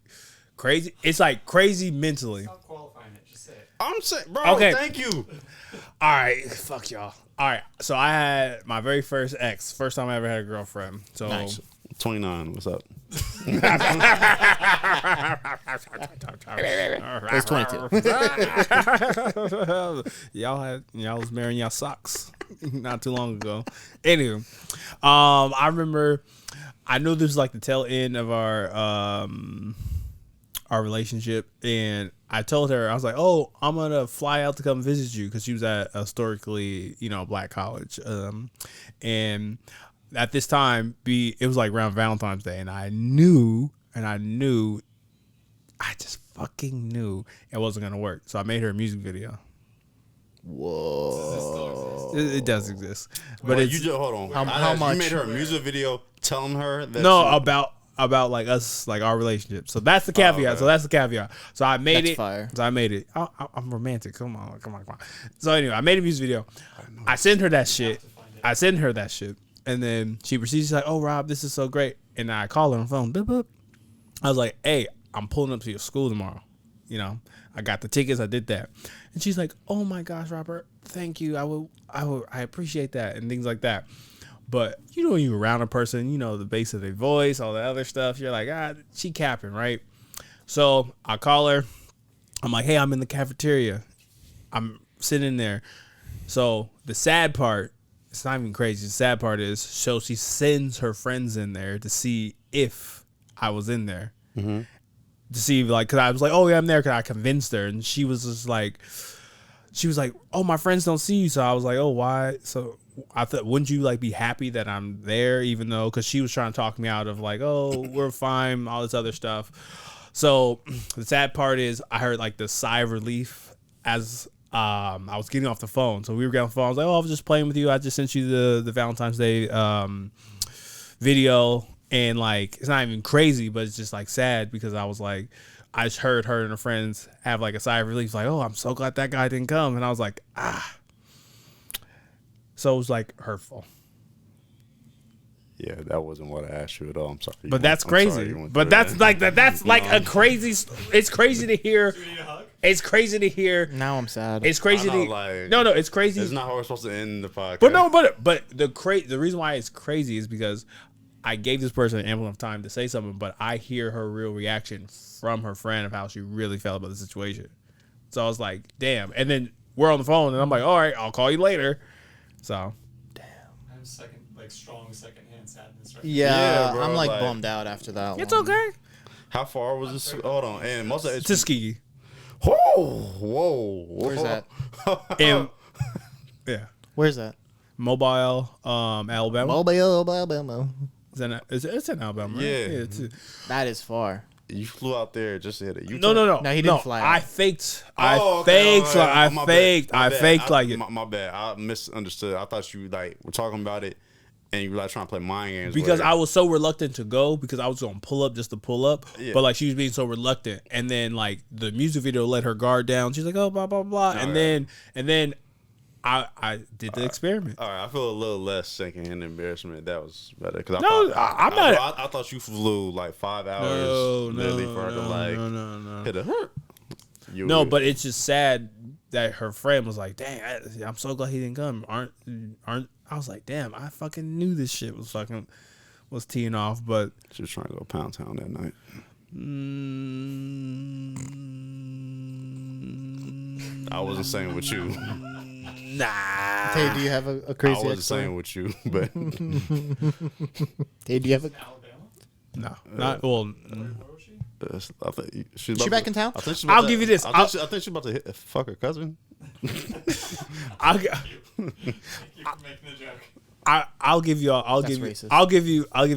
crazy. It's like crazy mentally. Stop qualifying it. Just say it. I'm saying, bro. Okay. Thank you. All right, fuck y'all. All right, so I had my very first ex, first time I ever had a girlfriend. So Nice. 29. What's up? It was 22. y'all was marrying y'all socks not too long ago. Anywho, I remember I knew this was like the tail end of our relationship, and I told her, I was like, "Oh, I'm gonna fly out to come visit you," because she was at a historically, black college, and at this time, it was like around Valentine's Day, and I just fucking knew it wasn't gonna work. So I made her a music video. Whoa. It does exist, but Wait, it's you just hold on. How much? You made her a music video telling her that about like us, like our relationship. So that's the caveat. okay. So that's the caveat. So I made That's it. fire. So I made it. I'm romantic. Come on. So anyway, I made a music video. I sent her that shit. And then she proceeds, she's like, "Oh, Rob, this is so great." And I call her on the phone. Boop, boop. I was like, "Hey, I'm pulling up to your school tomorrow. I got the tickets. I did that." And she's like, "Oh my gosh, Robert, thank you. I appreciate that," and things like that. But when you're around a person, the bass of their voice, all the other stuff, you're like, she capping, right? So I call her. I'm like, "Hey, I'm in the cafeteria. I'm sitting there." So the sad part, it's not even crazy. The sad part is, so she sends her friends in there to see if I was in there. Mm-hmm. To see, like, because I was like, "Oh, yeah, I'm there," because I convinced her. And she was like, "Oh, my friends don't see you." So I was like, "Oh, why?" So I thought, wouldn't you like be happy that I'm there, even though, because she was trying to talk me out of like, "Oh, we're fine," all this other stuff. So the sad part is, I heard like the sigh of relief as I was getting off the phone. So we were getting off the phone. I was like, "Oh, I was just playing with you. I just sent you the Valentine's Day video." And like, it's not even crazy, but it's just like sad, because I was like, I just heard her and her friends have like a sigh of relief, like, "Oh, I'm so glad that guy didn't come." And I was like, So it was like hurtful. Yeah, that wasn't what I asked you at all. I'm sorry. But that's crazy. But that's like a crazy. It's crazy to hear. Do we need a hug? It's crazy to hear. Now I'm sad. It's crazy I to know, like, no, it's crazy. It's not how we're supposed to end the podcast. But the reason why it's crazy is because I gave this person ample enough time to say something, but I hear her real reaction from her friend of how she really felt about the situation. So I was like, damn. And then we're on the phone, and I'm like, all right, I'll call you later. So, I have strong secondhand sadness right Yeah, bro, I'm like like- bummed out after that. it's one. okay. How far was this? Hold on. And most of it's Tuskegee. Whoa. Where's that? And, yeah. Where's that? Mobile, Alabama. Alabama. It's in Alabama, right? Yeah. That is far. You flew out there just to hit it. No. No, he didn't fly out. I faked. Oh, okay. I My faked. bad. I faked like it. My bad. I misunderstood. I thought you like were talking about it, and you were like trying to play mind games. Because with I her. was so reluctant to go because I was gonna pull up just to pull up, Yeah. but like she was being so reluctant, and then like the music video let her guard down. She's like, oh, blah blah blah, and then I did the experiment. All right, I feel a little less secondhand embarrassment. That was better because No, I'm not- I thought you flew like 5 hours No, literally for her to like no. hit a. You No, would- but it's just sad that her friend was like, "Dang, I'm so glad he didn't come." Aren't? I was like, "Damn, I fucking knew this shit was teeing off." But she was trying to go Pound Town that night. I wasn't saying with you. nah. Tay, do you have a I crazy wasn't ex saying with you, but Tay, do you have a... No, not well. I think she's She back in town? I think she's I'll about to- give you this. I think she's about to fuck her cousin. I'll, Thank you for making the joke. I'll give you. I'll That's give you. racist. I'll give you. A.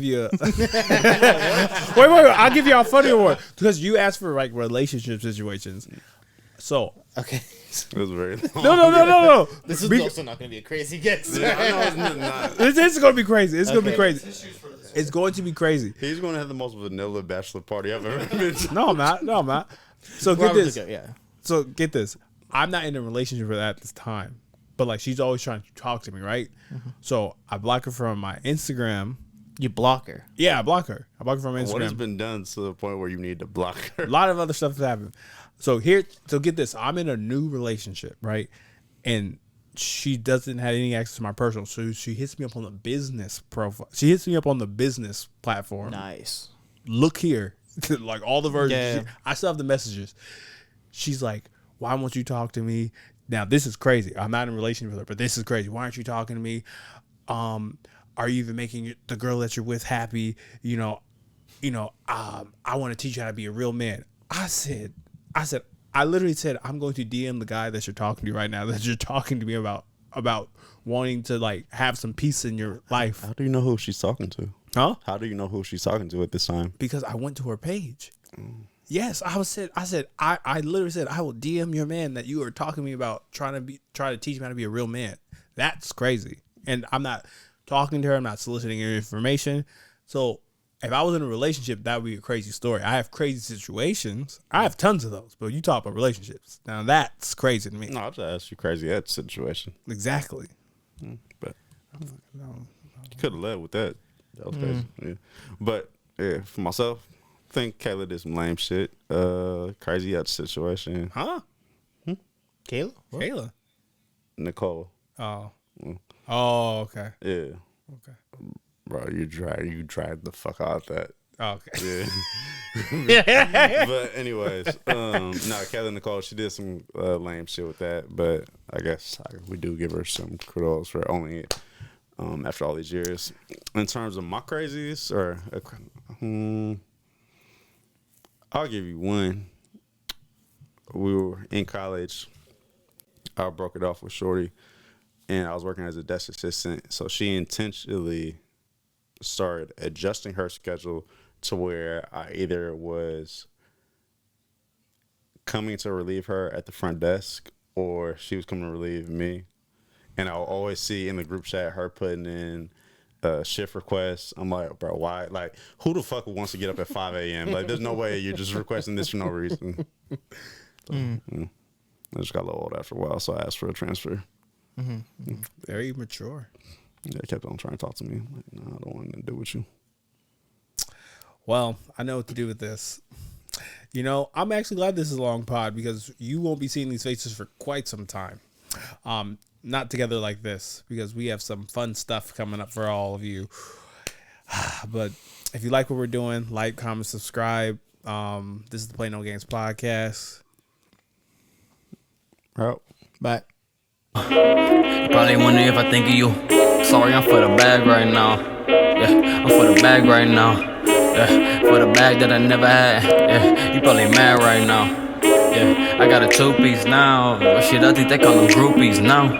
wait. I'll give you a funny one because you asked for like relationship situations. So Okay. It was very long. no. This is Be- also not going to be a crazy guess. Yeah, I know it's not. This is gonna be crazy. It's gonna be Okay. crazy. It's going to be crazy. He's going to have the most vanilla bachelor party I've ever been to. No, I'm not. So get Probably this. good, yeah. So get this. I'm not in a relationship with her at this time, but like she's always trying to talk to me, right? So I block her from my Instagram. You block her. Yeah, I block her. I block her from What has Instagram. been done to the point where you need to block her? A lot of other stuff has happened. So get this. I'm in a new relationship, right? And she doesn't have any access to my personal. So she hits me up on the business profile. She hits me up on the business platform. Nice. Look here. Like all the versions. Yeah. I still have the messages. She's like, why won't you talk to me? Now this is crazy. I'm not in a relationship with her, but this is crazy. Why aren't you talking to me? Are you even making the girl that you're with happy? I want to teach you how to be a real man. I literally said, I'm going to DM the guy that you're talking to right now, that you're talking to me about wanting to like have some peace in your life. How do you know who she's talking to? Huh? How do you know who she's talking to at this time? Because I went to her page. Yes, I literally said, I will DM your man that you are talking to me about trying to teach me how to be a real man. That's crazy. And I'm not talking to her. I'm not soliciting her information. So if I was in a relationship, that would be a crazy story. I have crazy situations. I have tons of those, but you talk about relationships. Now that's crazy to me. No, I just asked you crazy that situation. Exactly. But you could have led with that. That was crazy. Yeah. But yeah, for myself, I think Kayla did some lame shit. Crazy that situation. Huh? Kayla? What? Kayla. Nicole. Oh. Oh, okay. Yeah. Okay. Bro, you dragged the fuck out of that. Okay. Yeah. But anyways, Kayla Nicole, she did some lame shit with that, but I guess we do give her some kudos for owning it after all these years. In terms of my crazies, I'll give you one. We were in college. I broke it off with Shorty, and I was working as a desk assistant, so she intentionally started adjusting her schedule to where I either was coming to relieve her at the front desk or she was coming to relieve me. And I'll always see in the group chat her putting in shift requests. I'm like, bro, why? Like, who the fuck wants to get up at 5 a.m.? Like, there's no way you're just requesting this for no reason. So, I just got a little old after a while, so I asked for a transfer. Very mature. Yeah, they kept on trying to talk to me. I'm like, no, I don't want to do with you. Well, I know what to do with this. You know, I'm actually glad this is a long pod because you won't be seeing these faces for quite some time. Not together like this because we have some fun stuff coming up for all of you. But if you like what we're doing, like, comment, subscribe. This is the Play No Games podcast. Oh. Bye. Probably wondering if I think of you. Sorry, I'm for the bag right now. Yeah, I'm for the bag right now. Yeah, for the bag that I never had. Yeah, you probably mad right now. Yeah, I got a 2-piece now. Shit, I think they call them groupies now.